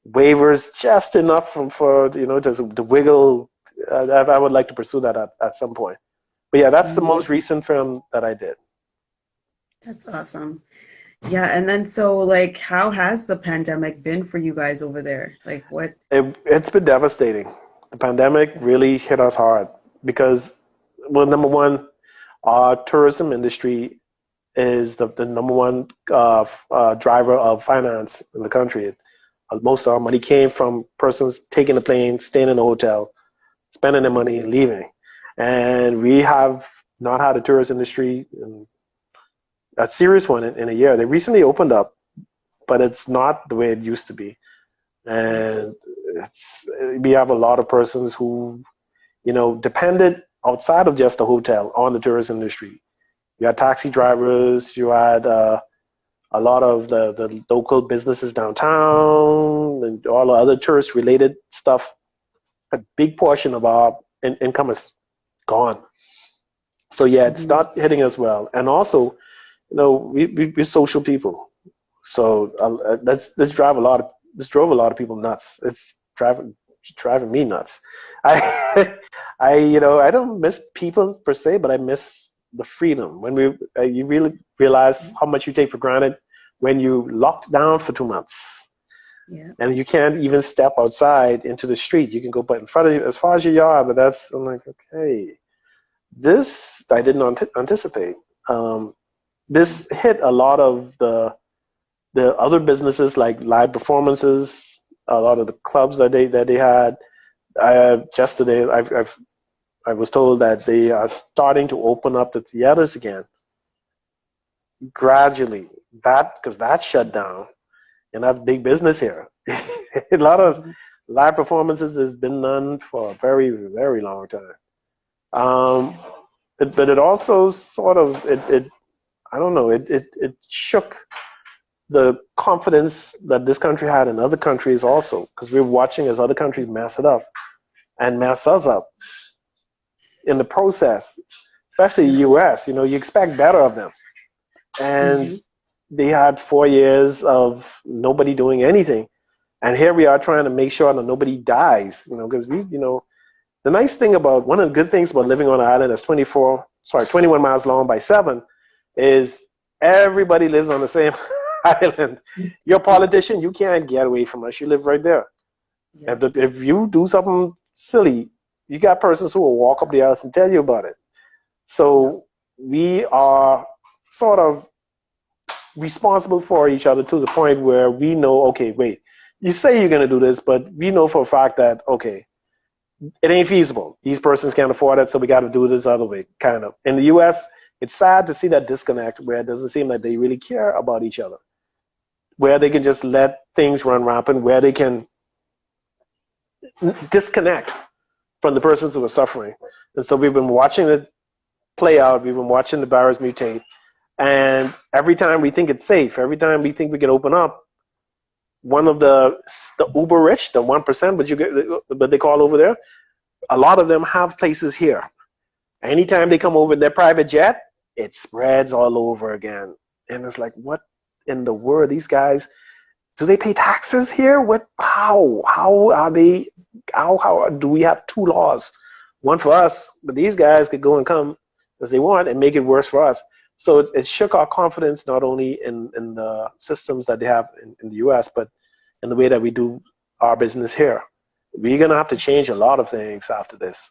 wavers just enough for to wiggle, I would like to pursue that at some point. But yeah, that's the most recent film that I did. That's awesome. Yeah, and then so like, how has the pandemic been for you guys over there? Like what? It's been devastating. The pandemic really hit us hard because, well, number one, our tourism industry is the number one driver of finance in the country. Most of our money came from persons taking a plane, staying in a hotel, spending their money, and leaving. And we have not had a tourist industry, a serious one, in a year. They recently opened up, but it's not the way it used to be. And we have a lot of persons who, depended outside of just the hotel on the tourist industry. You had taxi drivers, you had a lot of the local businesses downtown, and all the other tourist-related stuff. A big portion of our income is gone. So yeah, it's not hitting us well. And also, we're social people. So this drove a lot of people nuts. It's driving me nuts. I don't miss people per se, but I miss the freedom. When you really realize how much you take for granted when you locked down for 2 months. Yeah. And you can't even step outside into the street. You can go but in front of you as far as your yard, but I'm like, okay, this I didn't anticipate. This hit a lot of the other businesses like live performances, a lot of the clubs that they had. Just today, I was told that they are starting to open up the theaters again gradually. Because that shut down, and that's big business here. A lot of live performances has been done for a very, very long time. But it also sort of it I don't know, it shook the confidence that this country had in other countries also, because we're watching as other countries mess it up and mess us up in the process, especially the US. You expect better of them. And they had 4 years of nobody doing anything. And here we are trying to make sure that nobody dies, because the nice thing about, one of the good things about living on an island that's 21 miles long by 7 is everybody lives on the same island. You're a politician, you can't get away from us. You live right there. Yeah. If you do something silly, you got persons who will walk up the house and tell you about it. So we are sort of responsible for each other to the point where we know, okay, wait, you say you're going to do this, but we know for a fact that, okay, it ain't feasible. These persons can't afford it, so we got to do this other way, kind of. In the U.S., it's sad to see that disconnect where it doesn't seem like they really care about each other, where they can just let things run rampant, where they can disconnect from the persons who are suffering. And so we've been watching it play out. We've been watching the virus mutate. And every time we think it's safe, every time we think we can open up, one of the uber rich, the 1%, but they call over there, a lot of them have places here. Anytime they come over in their private jet, it spreads all over again. And it's like, what in the world? These guys, do they pay taxes here? How do we have two laws? One for us, but these guys could go and come as they want and make it worse for us. So it shook our confidence not only in the systems that they have in the U.S., but in the way that we do our business here. We're going to have to change a lot of things after this.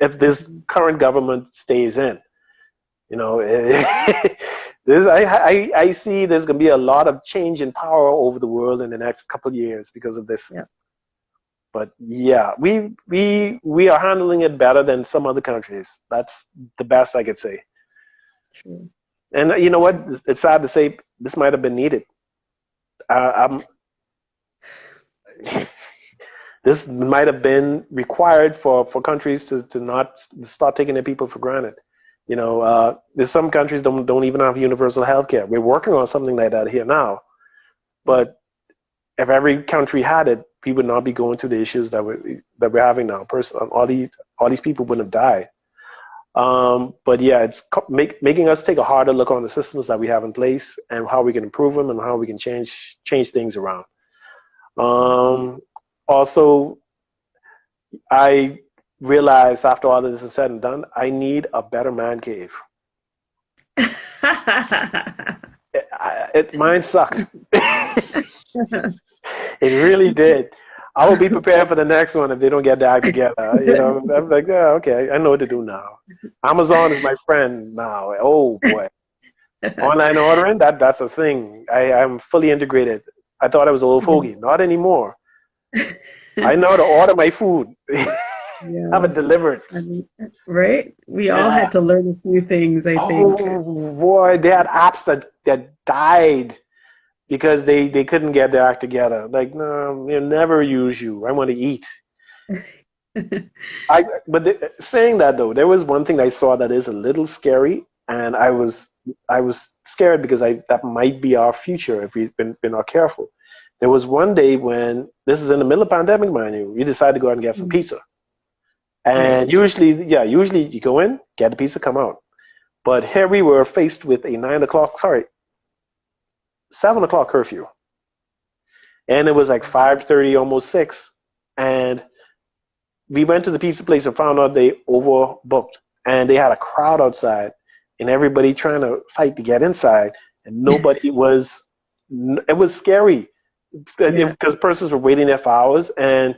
If this current government stays in, I see there's going to be a lot of change in power over the world in the next couple of years because of this. Yeah. But yeah, we are handling it better than some other countries. That's the best I could say. True. And you know what? It's sad to say this might have been needed. This might have been required for countries to not start taking their people for granted. There's some countries don't even have universal health care. We're working on something like that here now. But if every country had it, we would not be going through the issues that we're having now. All these people wouldn't have died. But yeah, it's making us take a harder look on the systems that we have in place and how we can improve them and how we can change things around. Also, I realized after all of this is said and done, I need a better man cave. Mine sucked. It really did. I will be prepared for the next one if they don't get their act together. I'm like, yeah, okay, I know what to do now. Amazon is my friend now. Oh boy, online ordering, that's a thing. I'm fully integrated. I thought I was an old fogey. Not anymore. I know how to order my food. Yeah. Have it delivered. Right? We all had to learn a few things, I think. Oh boy, they had apps that died because they couldn't get their act together. Like, no, we'll never use you. I want to eat. Saying that though, there was one thing I saw that is a little scary, and I was scared because that might be our future if we've been not careful. There was one day when, this is in the middle of pandemic, mind you, we decided to go out and get some pizza. And usually you go in, get the pizza, come out. But here we were faced with a 7 o'clock curfew. And it was like 5:30, almost 6. And we went to the pizza place and found out they overbooked. And they had a crowd outside and everybody trying to fight to get inside. And nobody was, it was scary because persons were waiting there for hours. And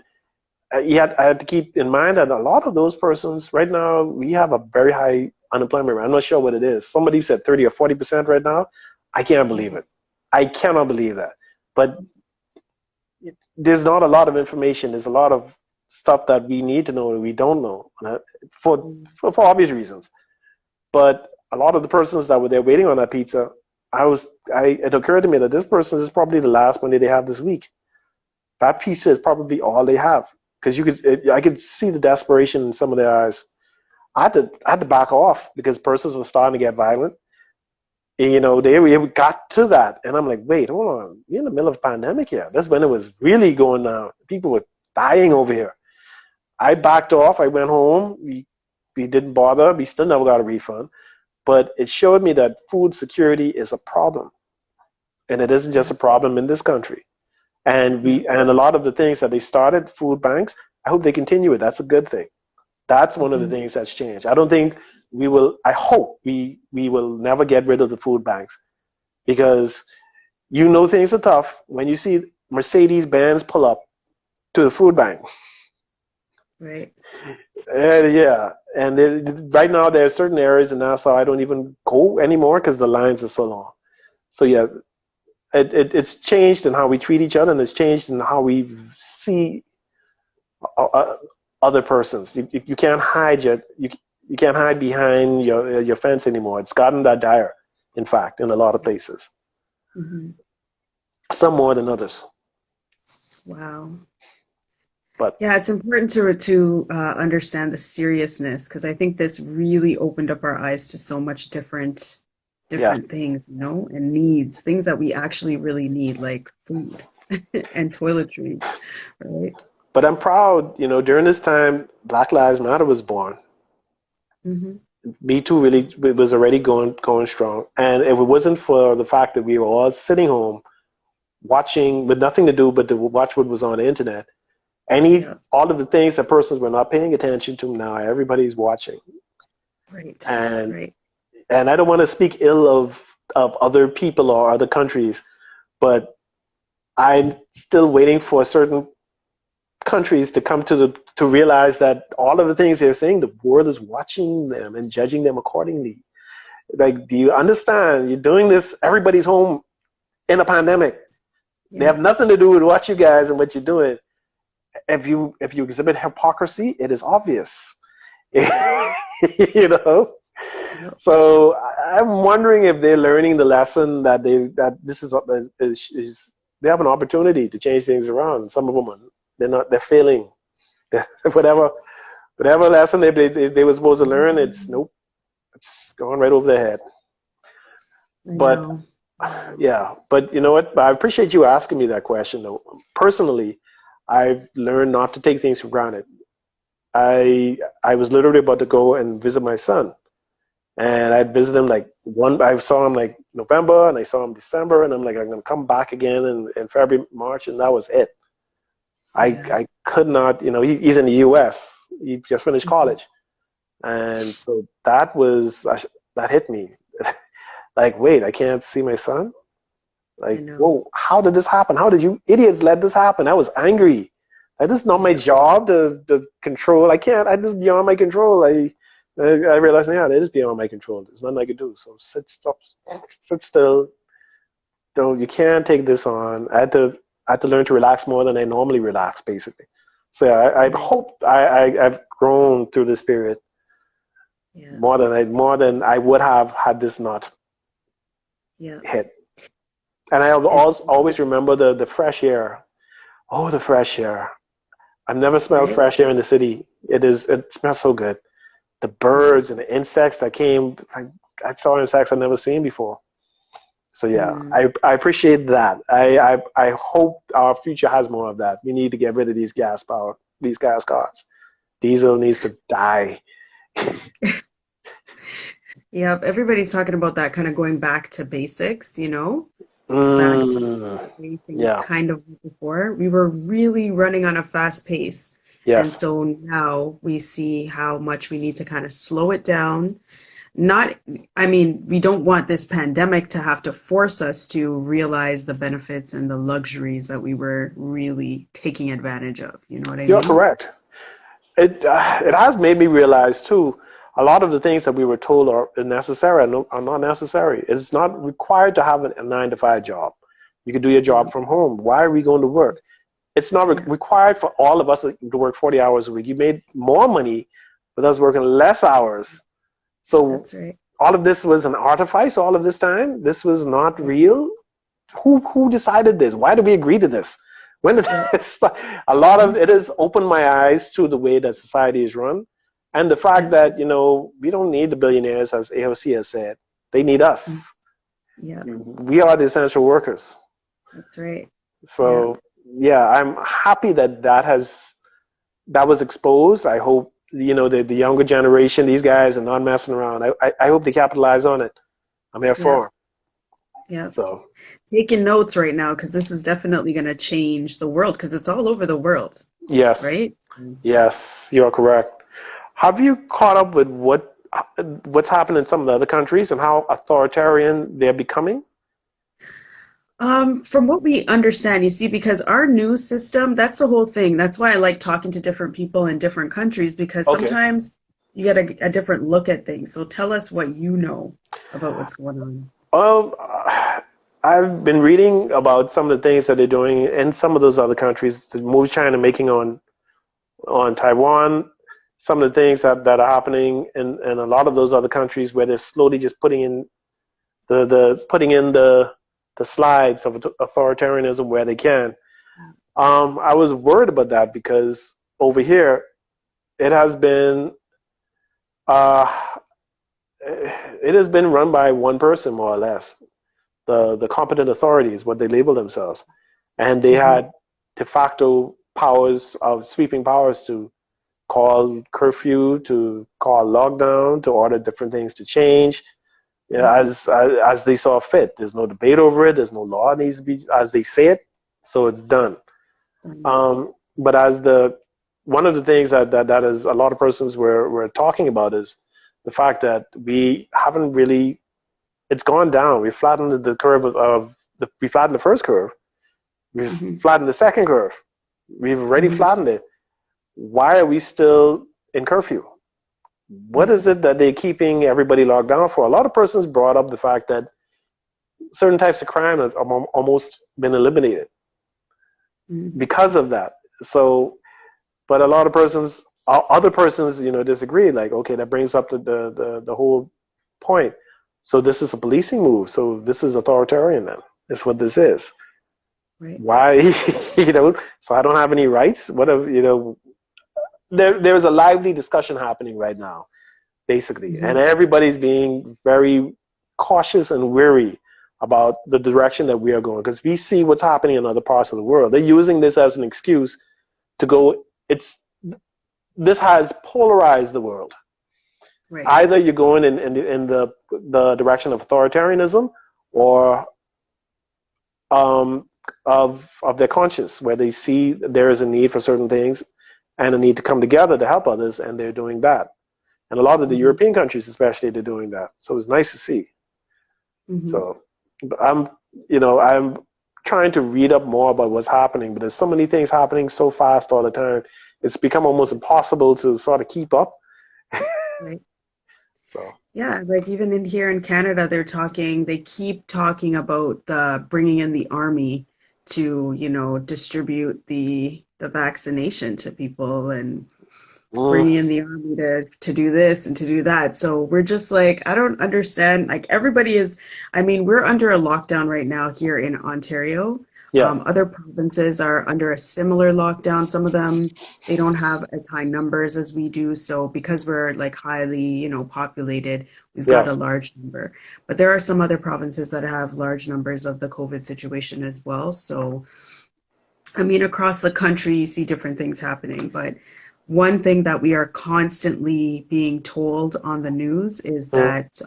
I had to keep in mind that a lot of those persons, right now, we have a very high unemployment rate. I'm not sure what it is. Somebody said 30 or 40% right now. I can't believe it. I cannot believe that. But there's not a lot of information. There's a lot of stuff that we need to know and we don't know, for obvious reasons. But a lot of the persons that were there waiting on that pizza, it occurred to me that this person is probably the last money they have this week. That pizza is probably all they have, because I could see the desperation in some of their eyes. I had to back off because persons were starting to get violent. And, we got to that, and I'm like, wait, hold on, we're in the middle of a pandemic here. That's when it was really going down. People were dying over here. I backed off. I went home. We didn't bother. We still never got a refund. But it showed me that food security is a problem, and it isn't just a problem in this country. And a lot of the things that they started, food banks, I hope they continue it. That's a good thing. That's one of the things that's changed. I don't think I hope we will never get rid of the food banks, because things are tough when you see Mercedes-Benz pull up to the food bank. Right. Yeah. And right now there are certain areas in Nassau I don't even go anymore because the lines are so long. So yeah, it's changed in how we treat each other, and it's changed in how we see other persons. You can't hide you can't hide behind your fence anymore. It's gotten that dire, in fact, in a lot of places. Mm-hmm. Some more than others. Wow. But yeah, it's important to understand the seriousness, because I think this really opened up our eyes to so much different things, and needs, things that we actually really need, like food and toiletries, right? But I'm proud, during this time, Black Lives Matter was born. Mm-hmm. Me Too really was already going strong. And if it wasn't for the fact that we were all sitting home watching with nothing to do but to watch what was on the internet, all of the things that persons were not paying attention to, now everybody's watching. Right. And I don't want to speak ill of other people or other countries, but I'm still waiting for certain countries to come to realize that all of the things they're saying, the world is watching them and judging them accordingly. Like, do you understand? You're doing this, everybody's home in a pandemic. They have nothing to do with what you guys and what you're doing. If you exhibit hypocrisy, it is obvious. So I'm wondering if they're learning the lesson that this is they have an opportunity to change things around. Some of them they're failing. whatever lesson they were supposed to learn, it's going right over their head. But you know what? I appreciate you asking me that question, though. Personally, I've learned not to take things for granted. I was literally about to go and visit my son, and I visited him I saw him like November, and I saw him December, and I'm like, I'm gonna come back again in February, March, and that was it. I could not, he's in the U.S. He just finished college, and so that hit me. Like, wait, I can't see my son? Like, whoa, how did this happen? How did you idiots let this happen? I was angry. Like, this is not my job to control. This is beyond my control. I realized, it is beyond my control. There's nothing I can do. So sit still. You can't take this on. I had to learn to relax more than I normally relax, basically. So yeah, I hope I've grown through this period more than I would have had this not hit. And I always remember the fresh air. Oh, the fresh air! I've never smelled fresh air in the city. It smells so good. The birds and the insects that came. I saw insects I've never seen before. So yeah, I appreciate that. I hope our future has more of that. We need to get rid of these gas cars. Diesel needs to die. Yeah, everybody's talking about that, kind of going back to basics, back to the way things kind of were before. We were really running on a fast pace. Yes. And so now we see how much we need to kind of slow it down. We don't want this pandemic to have to force us to realize the benefits and the luxuries that we were really taking advantage of. You know what I mean? You're correct. It has made me realize, too, a lot of the things that we were told are necessary are not necessary. It's not required to have a 9-to-5 job. You can do your job from home. Why are we going to work? it's not required for all of us to work 40 hours a week. You made more money with us working less hours. So That's right. all of this was an artifice all of this time. This was not real. Who decided this? Why did we agree to this? When did this start? A lot of it has opened my eyes to the way that society is run, and the fact that, you know, we don't need the billionaires, as AOC has said. They need us. Yeah, We are the essential workers. that's right. So yeah, I'm happy that that was exposed. I hope, you know, the younger generation, these guys are not messing around. I hope they capitalize on it. I'm here for them. Yeah. So Taking notes right now, because this is definitely going to change the world, because it's all over the world, yes, right? yes, you're correct. Have you caught up with what's happened in some of the other countries and how authoritarian they're becoming? From what we understand, you see, because our news system, that's the whole thing. That's why I like talking to different people in different countries, because Okay. sometimes you get a different look at things. So tell us what you know about what's going on. Well, I've been reading about some of the things that they're doing in some of those other countries, the moves China making on Taiwan, some of the things that are happening in a lot of those other countries where they're slowly just putting in the slides of authoritarianism where they can. I was worried about that because over here it has been run by one person, more or less. The competent authorities, what they label themselves, and they had de facto powers of sweeping powers to call curfew, to call lockdown, to order different things to change, as they saw fit. There's no debate over it. There's no law needs to be as they say it, so it's done. But one of the things that is a lot of persons were talking about is the fact that we haven't really. It's gone down. We flattened the curve we flattened the first curve. We've flattened the second curve. We've already flattened it. Why are we still in curfew? What is it that they're keeping everybody locked down for? A lot of persons brought up the fact that certain types of crime have almost been eliminated because of that. So, but a lot of persons, other persons, you know, disagree. Like, okay, that brings up the whole point. So this is a policing move. So this is authoritarian then. That's what this is. Right. Why, you know, so I don't have any rights? You know, there's a lively discussion happening right now, basically. And everybody's being very cautious and wary about the direction that we are going. Because we see what's happening in other parts of the world. They're using this as an excuse to go, this has polarized the world. Right. Either you're going in the direction of authoritarianism or of their conscience, where they see there is a need for certain things and a need to come together to help others, and they're doing that. And a lot of the European countries, especially, they're doing that. So it's nice to see. So I'm trying to read up more about what's happening, but there's so many things happening so fast all the time. It's become almost impossible to sort of keep up. Right. So yeah, like even in here in Canada, they keep talking about bringing in the army to, you know, distribute the vaccination to people, and bringing in the army to do this and to do that. So we're just like, I don't understand. Like everybody is, I mean, we're under a lockdown right now here in Ontario. Other provinces are under a similar lockdown. Some of them, they don't have as high numbers as we do. So because we're like highly, you know, populated, we've got a large number. But there are some other provinces that have large numbers of the COVID situation as well. So, I mean, across the country, you see different things happening. But one thing that we are constantly being told on the news is that,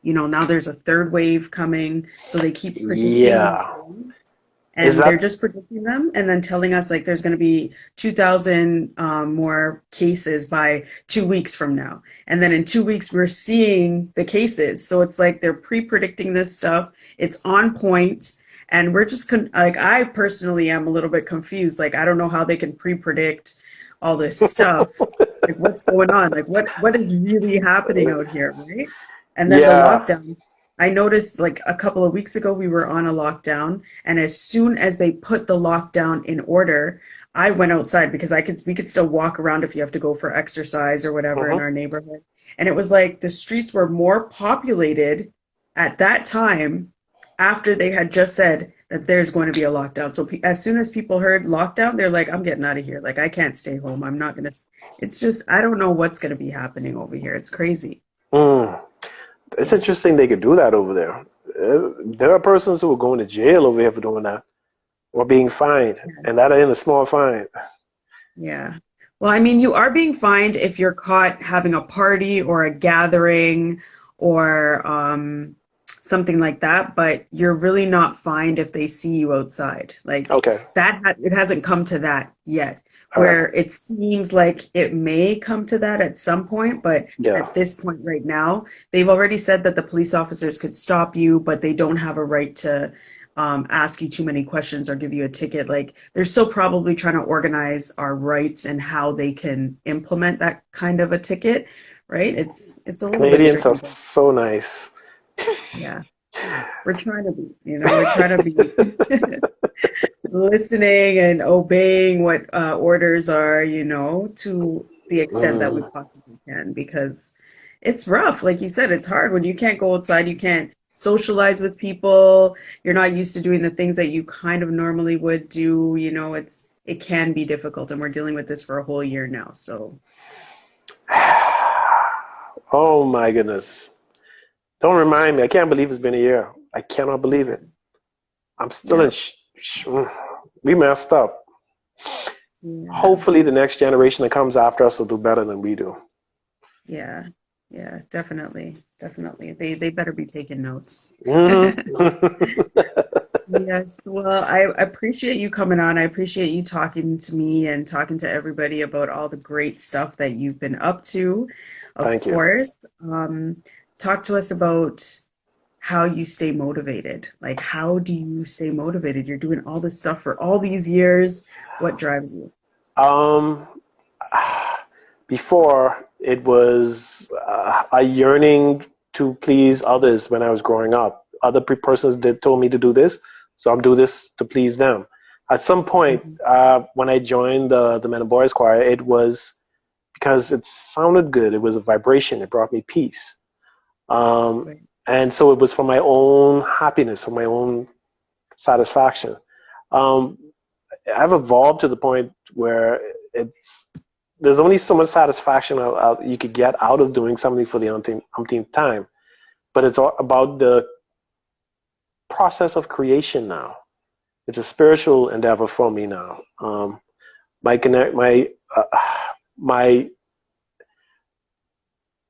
you know, now there's a third wave coming. So they keep predicting these things. And they're just predicting them and then telling us like there's going to be 2,000 more cases by 2 weeks from now. And then in 2 weeks, we're seeing the cases. So it's like they're pre-predicting this stuff. It's on point. And we're just like, I personally am a little bit confused. Like, I don't know how they can pre-predict all this stuff. Like, what's going on? Like, what is really happening out here, right? And then the lockdown. I noticed like a couple of weeks ago we were on a lockdown, and as soon as they put the lockdown in order, I went outside because I could we could still walk around if you have to go for exercise or whatever in Hmm. our neighborhood. And it was like the streets were more populated at that time after they had just said that there's going to be a lockdown. So as soon as people heard lockdown, they're like, I'm getting out of here. Like I can't stay home. I'm not gonna. It's just I don't know what's gonna be happening over here. It's crazy. Mm. It's Yeah. interesting they could do that over there. There are persons who are going to jail over here for doing that or being fined, and that ain't a small fine. Yeah. Well, I mean, you are being fined if you're caught having a party or a gathering or something like that, but you're really not fined if they see you outside. Like Okay. it hasn't come to that yet, All right. where it seems like it may come to that at some point, but Yeah. at this point right now, they've already said that the police officers could stop you, but they don't have a right to ask you too many questions or give you a ticket. Like they're still probably trying to organize our rights and how they can implement that kind of a ticket, right? It's a little bit Canadians are tricky, but so nice. yeah, we're trying to be, we're trying to be listening and obeying what orders are, to the extent that we Mm. possibly can, because it's rough. Like you said, it's hard when you can't go outside, you can't socialize with people, you're not used to doing the things that you kind of normally would do, it can be difficult, and we're dealing with this for a whole year now. So, Oh my goodness. Don't remind me. I can't believe it's been a year. I cannot believe it. I'm still yeah, in. We messed up. yeah, Hopefully, the next generation that comes after us will do better than we do. yeah, yeah, definitely, definitely. They better be taking notes. Hmm. Yes, well, I appreciate you coming on. I appreciate you talking to me and talking to everybody about all the great stuff that you've been up to. Of Thank you. course, talk to us about how you stay motivated. Like, how do you stay motivated? You're doing all this stuff for all these years. What drives you? Um, Before it was a yearning to please others when I was growing up. Other persons did told me to do this, so I'm doing this to please them. At some point, Mhm. when I joined the Men and Boys Choir, it was because it sounded good. It was a vibration. It brought me peace. Um, Right. and so it was for my own happiness, for my own satisfaction. Um, I've evolved to the point where it's there's only so much satisfaction you could get out of doing something for the umpteenth time, but it's all about the process of creation now. It's a spiritual endeavor for me now. My connect, my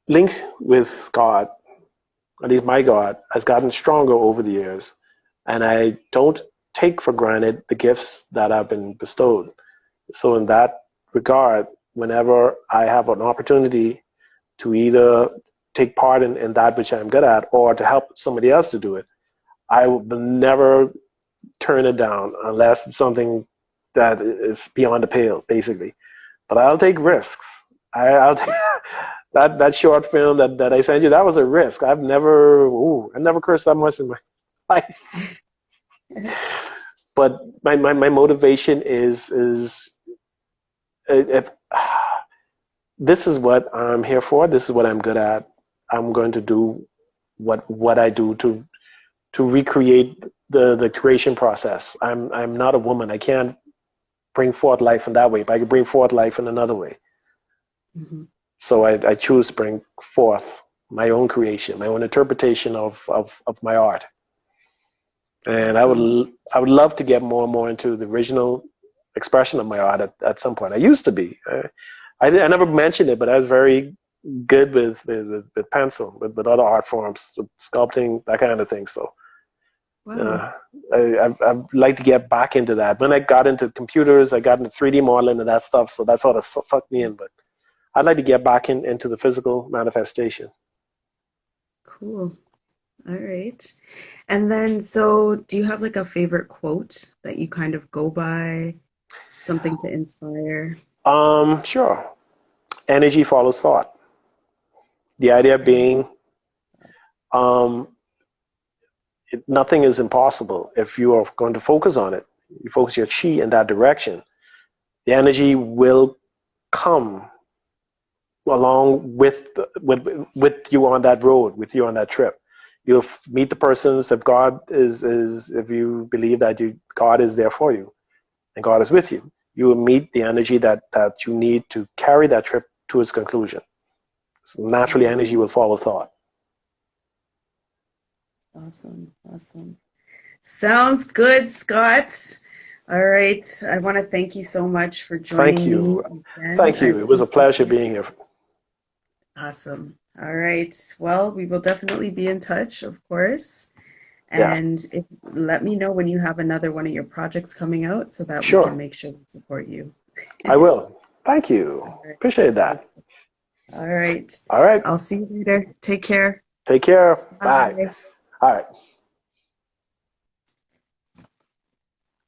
link with God, at least my God, has gotten stronger over the years, and I don't take for granted the gifts that have been bestowed. So in that regard, whenever I have an opportunity to either take part in that which I'm good at or to help somebody else to do it, I will never turn it down unless it's something that is beyond the pale, basically. But I'll take risks. I'll take that short film that I sent you. That was a risk. I've never cursed that much in my life. But my motivation is if this is what I'm here for. This is what I'm good at. I'm going to do what I do to recreate the creation process. I'm not a woman. I can't bring forth life in that way, but I can bring forth life in another way. Mhm. So I choose to bring forth my own creation, my own interpretation of my art. And Awesome. I would love to get more and more into the original expression of my art at some point. I used to be. I never mentioned it, but I was very good with pencil, with other art forms, with sculpting, that kind of thing. So Wow. uh, I'd like to get back into that. When I got into computers, I got into 3D modeling and that stuff. So that sort of sucked me in. But I'd like to get back into the physical manifestation. Cool. All right. And then, so do you have like a favorite quote that you kind of go by, something to inspire? Sure. Energy follows thought. The idea I love being, um, nothing is impossible if you are going to focus on it. You focus your chi in that direction. The energy will come along with you on that road, with you on that trip. You'll meet the persons. If God if you believe that God is there for you and God is with you, you will meet the energy that you need to carry that trip to its conclusion. So naturally, energy will follow thought. Awesome. Sounds good, Scott. All right. I want to thank you so much for joining Thank you. me again. Thank you. It was a pleasure being here. Awesome. All right. Well, we will definitely be in touch, of course. Yeah. And let me know when you have another one of your projects coming out so that Sure. we can make sure we support you. I will. Thank you. Right. Appreciate that. All right. All right. I'll see you later. Take care. Take care. Bye. Bye. All right.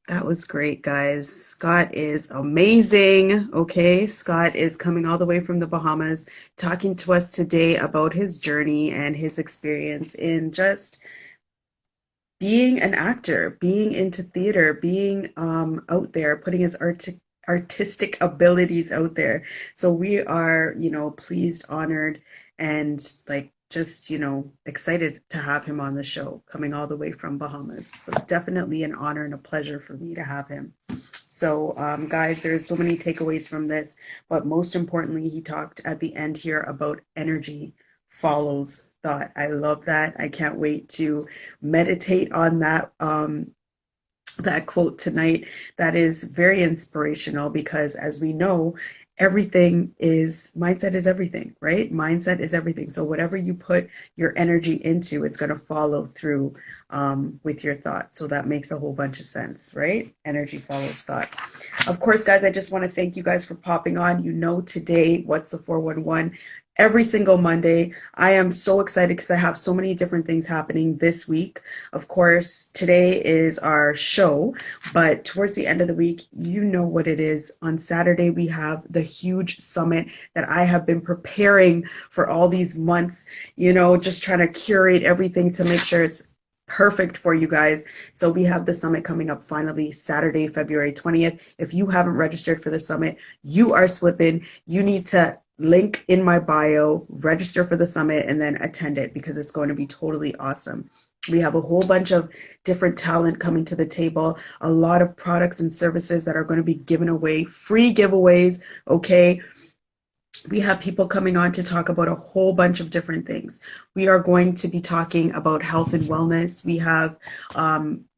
That was great, guys. Scott is amazing. Okay, Scott is coming all the way from the Bahamas, talking to us today about his journey and his experience in just being an actor, being into theater, being out there, putting his artistic abilities out there. So we are, pleased, honored, and just, excited to have him on the show, coming all the way from Bahamas. So definitely an honor and a pleasure for me to have him. So, guys, there's so many takeaways from this, but most importantly, he talked at the end here about energy follows thought. I love that. I can't wait to meditate on that that quote tonight. That is very inspirational because, as we know, mindset is everything, right? Mindset is everything. So whatever you put your energy into, it's going to follow through with your thoughts. So that makes a whole bunch of sense, right? Energy follows thought. Of course, guys, I just want to thank you guys for popping on. Today, What's the 411? Every single Monday. I am so excited because I have so many different things happening this week. Of course, today is our show, but towards the end of the week, you know what it is. On Saturday, we have the huge summit that I have been preparing for all these months, just trying to curate everything to make sure it's perfect for you guys. So we have the summit coming up finally Saturday, February 20th. If you haven't registered for the summit, you are slipping. You need to link in my bio, register for the summit, and then attend it because it's going to be totally awesome. We have a whole bunch of different talent coming to the table, a lot of products and services that are going to be given away, free giveaways, okay? We have people coming on to talk about a whole bunch of different things. We are going to be talking about health and wellness. We have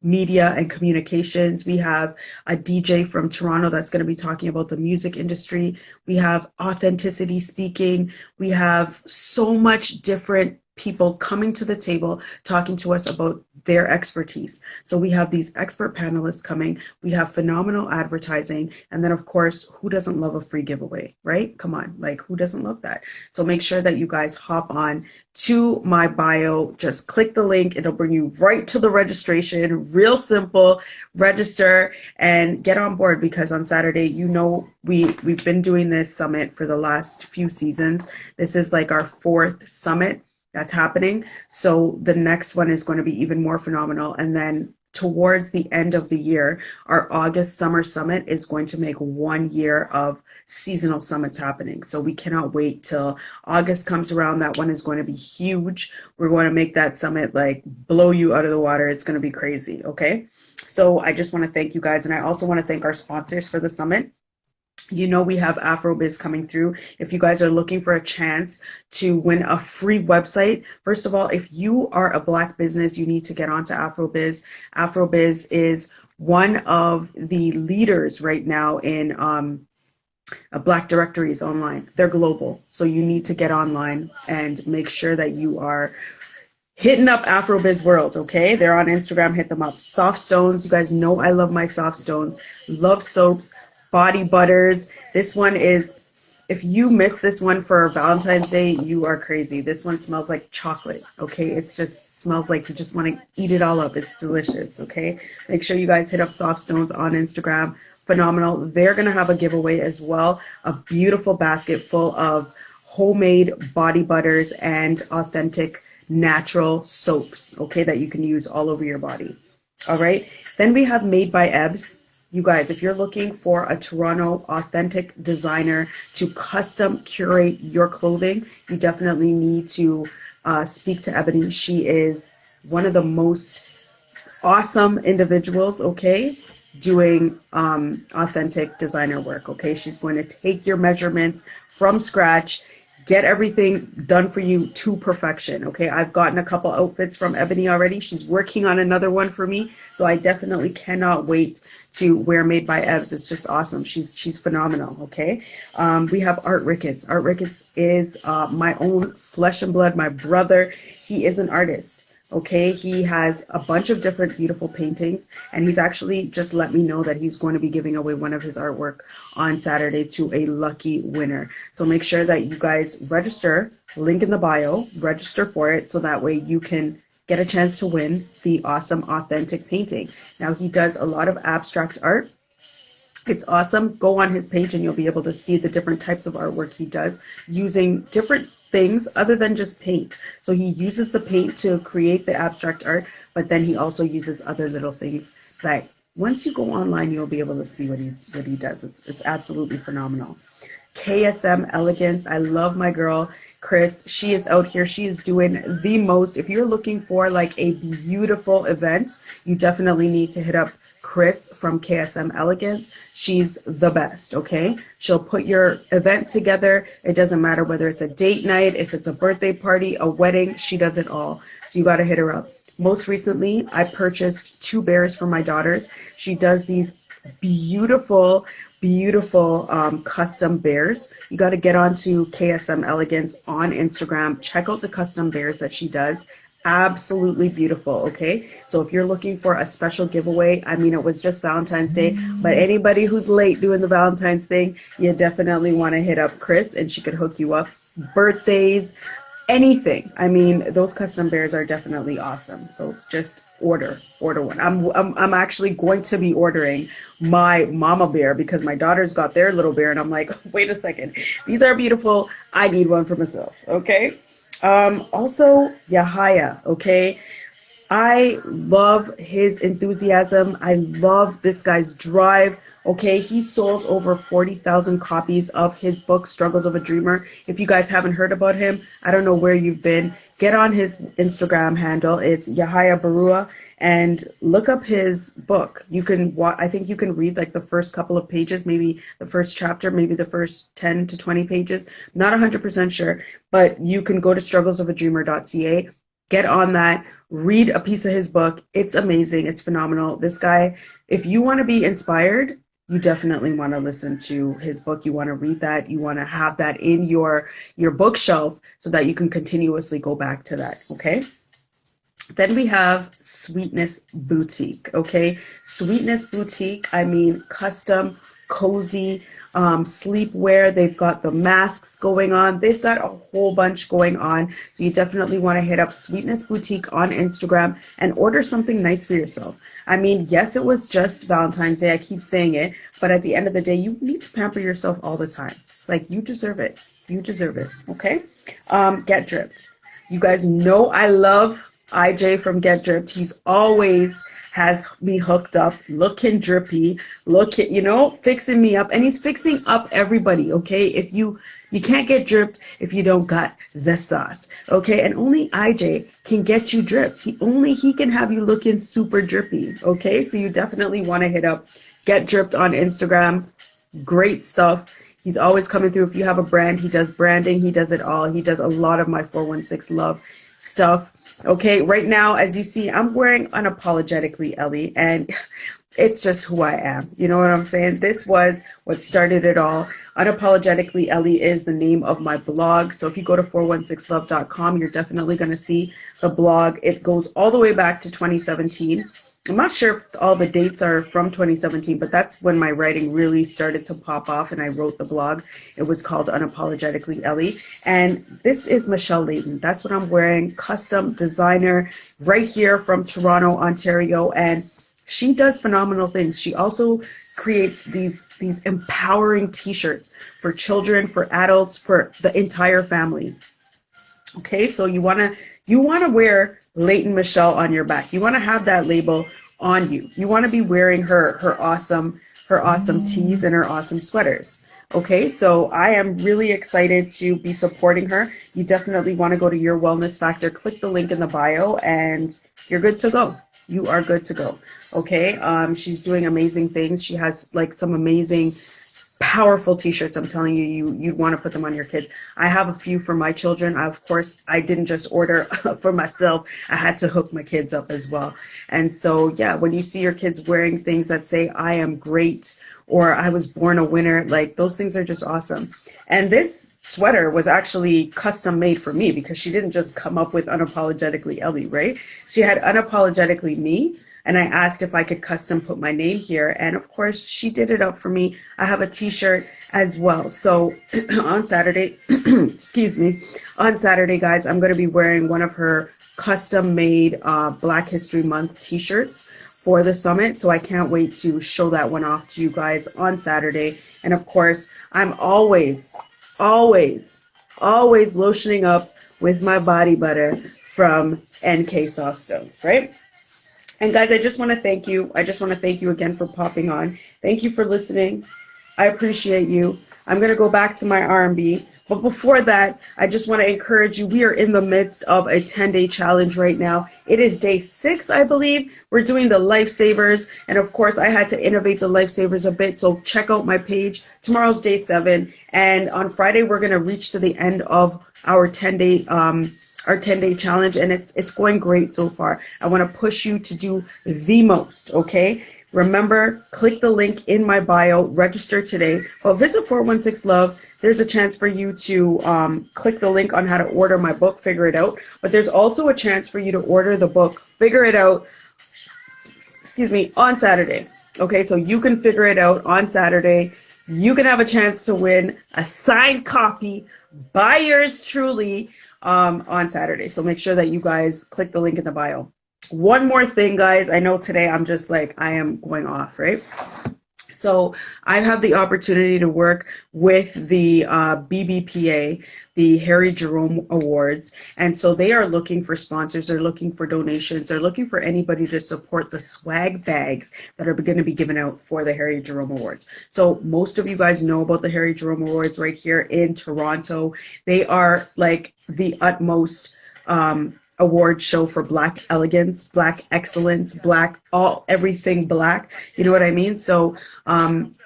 media and communications. We have a DJ from Toronto that's going to be talking about the music industry. We have authenticity speaking. We have so much different people coming to the table talking to us about their expertise. So we have these expert panelists coming, we have phenomenal advertising, and then of course, who doesn't love a free giveaway, right? Come on, who doesn't love that? So make sure that you guys hop on to my bio, just click the link, it'll bring you right to the registration, real simple, register and get on board because on Saturday, we've been doing this summit for the last few seasons. This is our fourth summit that's happening. So the next one is going to be even more phenomenal. And then towards the end of the year, our August summer summit is going to make 1 year of seasonal summits happening. So we cannot wait till August comes around. That one is going to be huge. We're going to make that summit blow you out of the water. It's going to be crazy. Okay. So I just want to thank you guys. And I also want to thank our sponsors for the summit. We have AfroBiz coming through. If you guys are looking for a chance to win a free website, first of all, if you are a Black business, you need to get onto AfroBiz. AfroBiz is one of the leaders right now in Black directories online. They're global. So you need to get online and make sure that you are hitting up AfroBiz World, okay? They're on Instagram. Hit them up. Soft stones. You guys know I love my soft stones. Love soaps. Body butters. This one is, if you miss this one for Valentine's Day, you are crazy. This one smells like chocolate, okay? It just smells like you just want to eat it all up. It's delicious, okay? Make sure you guys hit up Soft Stones on Instagram. Phenomenal. They're going to have a giveaway as well. A beautiful basket full of homemade body butters and authentic natural soaps, okay, that you can use all over your body. All right. Then we have Made by Ebbs. You guys, if you're looking for a Toronto authentic designer to custom curate your clothing, you definitely need to speak to Ebony. She is one of the most awesome individuals, okay, doing authentic designer work, okay? She's going to take your measurements from scratch, get everything done for you to perfection, okay? I've gotten a couple outfits from Ebony already. She's working on another one for me, so I definitely cannot wait to wear Made by Evs. It's just awesome. She's phenomenal, okay? We have Art Ricketts. Art Ricketts is my own flesh and blood, my brother. He is an artist, okay? He has a bunch of different beautiful paintings, and he's actually just let me know that he's going to be giving away one of his artwork on Saturday to a lucky winner. So make sure that you guys register, link in the bio, register for it, so that way you can get a chance to win the awesome authentic painting. Now, he does a lot of abstract art. It's awesome. Go on his page and you'll be able to see the different types of artwork he does using different things other than just paint. So he uses the paint to create the abstract art, but then he also uses other little things that once you go online, you'll be able to see what he does. It's absolutely phenomenal. KSM Elegance. I love my girl Chris. She is out here. She is doing the most. If you're looking for like a beautiful event, you definitely need to hit up Chris from KSM Elegance. She's the best, okay? She'll put your event together. It doesn't matter whether it's a date night, if it's a birthday party, a wedding, she does it all. So you got to hit her up. Most recently, I purchased 2 bears for my daughters. She does these beautiful custom bears. You got to get onto KSM Elegance on Instagram. Check out the custom bears that she does. Absolutely beautiful, okay? So if you're looking for a special giveaway, I mean, it was just Valentine's Day, but anybody who's late doing the Valentine's thing, you definitely want to hit up Chris and she could hook you up. Birthdays, anything. I mean, those custom bears are definitely awesome. So just order one. I'm actually going to be ordering my mama bear because my daughters got their little bear and I'm like, wait a second, these are beautiful. I need one for myself. Okay. Also Yahaya. Okay. I love his enthusiasm. I love this guy's drive. Okay, he sold over 40,000 copies of his book, Struggles of a Dreamer. If you guys haven't heard about him, I don't know where you've been. Get on his Instagram handle. It's Yahaya Barua, and look up his book. You can, I think you can read like the first couple of pages, maybe the first chapter, maybe the first 10 to 20 pages. Not 100% sure, but you can go to strugglesofadreamer.ca, get on that, read a piece of his book. It's amazing. It's phenomenal. This guy, if you want to be inspired, you definitely want to listen to his book. You want to read that. You want to have that in your bookshelf so that you can continuously go back to that, okay? Then we have Sweetness Boutique, okay? Sweetness Boutique, I mean, custom, cozy, sleepwear. They've got the masks going on. They've got a whole bunch going on. So you definitely want to hit up Sweetness Boutique on Instagram and order something nice for yourself. I mean, yes, it was just Valentine's Day. I keep saying it, but at the end of the day, you need to pamper yourself all the time. Like, you deserve it. You deserve it, okay? Get Dripped. You guys know I love IJ from Get Dripped. He's always has me hooked up, looking drippy, fixing me up, and he's fixing up everybody, okay? If you can't get dripped if you don't got the sauce, okay? And only IJ can get you dripped. He can have you looking super drippy, okay? So you definitely want to hit up Get Dripped on Instagram. Great stuff. He's always coming through. If you have a brand, he does branding. He does it all. He does a lot of my 416 Love stuff. Okay, right now, as you see, I'm wearing Unapologetically Ellie, and it's just who I am. You know what I'm saying? This was what started it all. Unapologetically Ellie is the name of my blog. So if you go to 416love.com, you're definitely going to see the blog. It goes all the way back to 2017. I'm not sure if all the dates are from 2017, but that's when my writing really started to pop off and I wrote the blog. It was called Unapologetically Ellie. And this is Michelle Layton. That's what I'm wearing. Custom designer right here from Toronto, Ontario. And she does phenomenal things. She also creates these empowering t-shirts for children, for adults, for the entire family. Okay, so you want to You want to wear Leighton Michelle on your back. You want to have that label on you. You want to be wearing her awesome tees and her awesome sweaters. Okay, so I am really excited to be supporting her. You definitely want to go to Your Wellness Factor, click the link in the bio, and you're good to go. You are good to go. Okay, she's doing amazing things. She has like some amazing, powerful t-shirts. I'm telling you, you'd want to put them on your kids. I have a few for my children. Of course, I didn't just order for myself. I had to hook my kids up as well. And so, yeah, when you see your kids wearing things that say, I am great, or I was born a winner, like those things are just awesome. And this sweater was actually custom made for me because she didn't just come up with Unapologetically Ellie, right? She had Unapologetically Me. And I asked if I could custom put my name here. And of course, she did it up for me. I have a t-shirt as well. So on Saturday, excuse me, on Saturday, guys, I'm going to be wearing one of her custom made Black History Month t-shirts for the summit. So I can't wait to show that one off to you guys on Saturday. And of course, I'm always lotioning up with my body butter from NK Soft Stones, right? And guys, I just want to thank you. I just want to thank you again for popping on. Thank you for listening. I appreciate you. I'm going to go back to my R&B. But before that, I just want to encourage you. We are in the midst of a 10-day challenge right now. It is day 6, I believe. We're doing the Lifesavers. And of course, I had to innovate the Lifesavers a bit. So check out my page. Tomorrow's day 7. And on Friday, we're going to reach to the end of our 10-day challenge, and it's going great so far. I want to push you to do the most, okay? Remember, click the link in my bio, register today. Well, visit 416 Love. There's a chance for you to click the link on how to order my book, Figure It Out. But there's also a chance for you to order the book, Figure It Out, excuse me, on Saturday. Okay, so you can figure it out on Saturday. You can have a chance to win a signed copy by yours truly on Saturday. So make sure that you guys click the link in the bio. One more thing, guys. I know today I'm just like, I am going off, right? So I've had the opportunity to work with the BBPA, the Harry Jerome Awards. And so they are looking for sponsors. They're looking for donations. They're looking for anybody to support the swag bags that are going to be given out for the Harry Jerome Awards. So most of you guys know about the Harry Jerome Awards right here in Toronto. They are like the utmost award show for Black elegance, Black excellence, everything Black. You know what I mean? So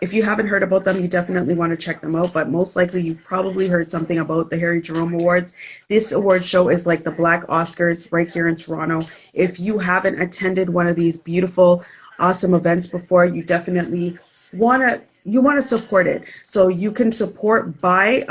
if you haven't heard about them, you definitely want to check them out. But most likely you've probably heard something about the Harry Jerome Awards. This award show is like the Black Oscars right here in Toronto. If you haven't attended one of these beautiful, awesome events before, you definitely want to support it. So you can support by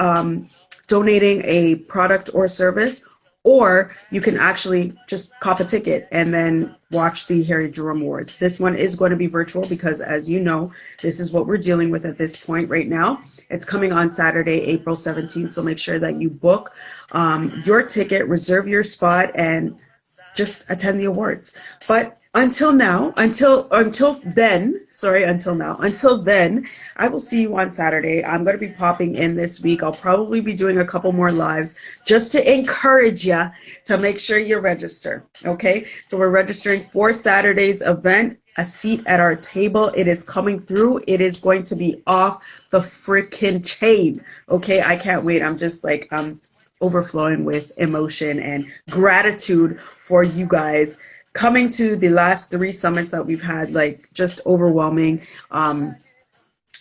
donating a product or service, or you can actually just cop a ticket and then watch the Harry Jerome Awards. This one is going to be virtual because, as you know, this is what we're dealing with at this point right now. It's coming on Saturday, April 17th, so make sure that you book your ticket, reserve your spot, and just attend the awards. But until then, I will see you on Saturday. I'm going to be popping in this week. I'll probably be doing a couple more lives just to encourage you to make sure you register. Okay, so we're registering for Saturday's event, a seat at our table. It is coming through. It is going to be off the freaking chain. Okay, I can't wait. I'm just like, overflowing with emotion and gratitude for you guys coming to the last 3 summits that we've had. Like, just overwhelming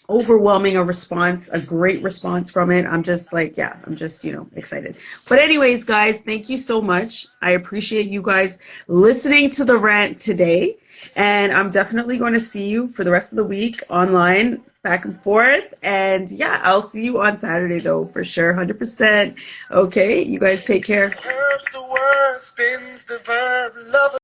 a response, a great response from it. I'm just like, yeah, I'm just, excited. But anyways, guys, thank you so much. I appreciate you guys listening to the rant today. And I'm definitely going to see you for the rest of the week online, back and forth. And yeah, I'll see you on Saturday though, for sure, 100%. Okay, you guys take care. Curves the word, spins the verb, love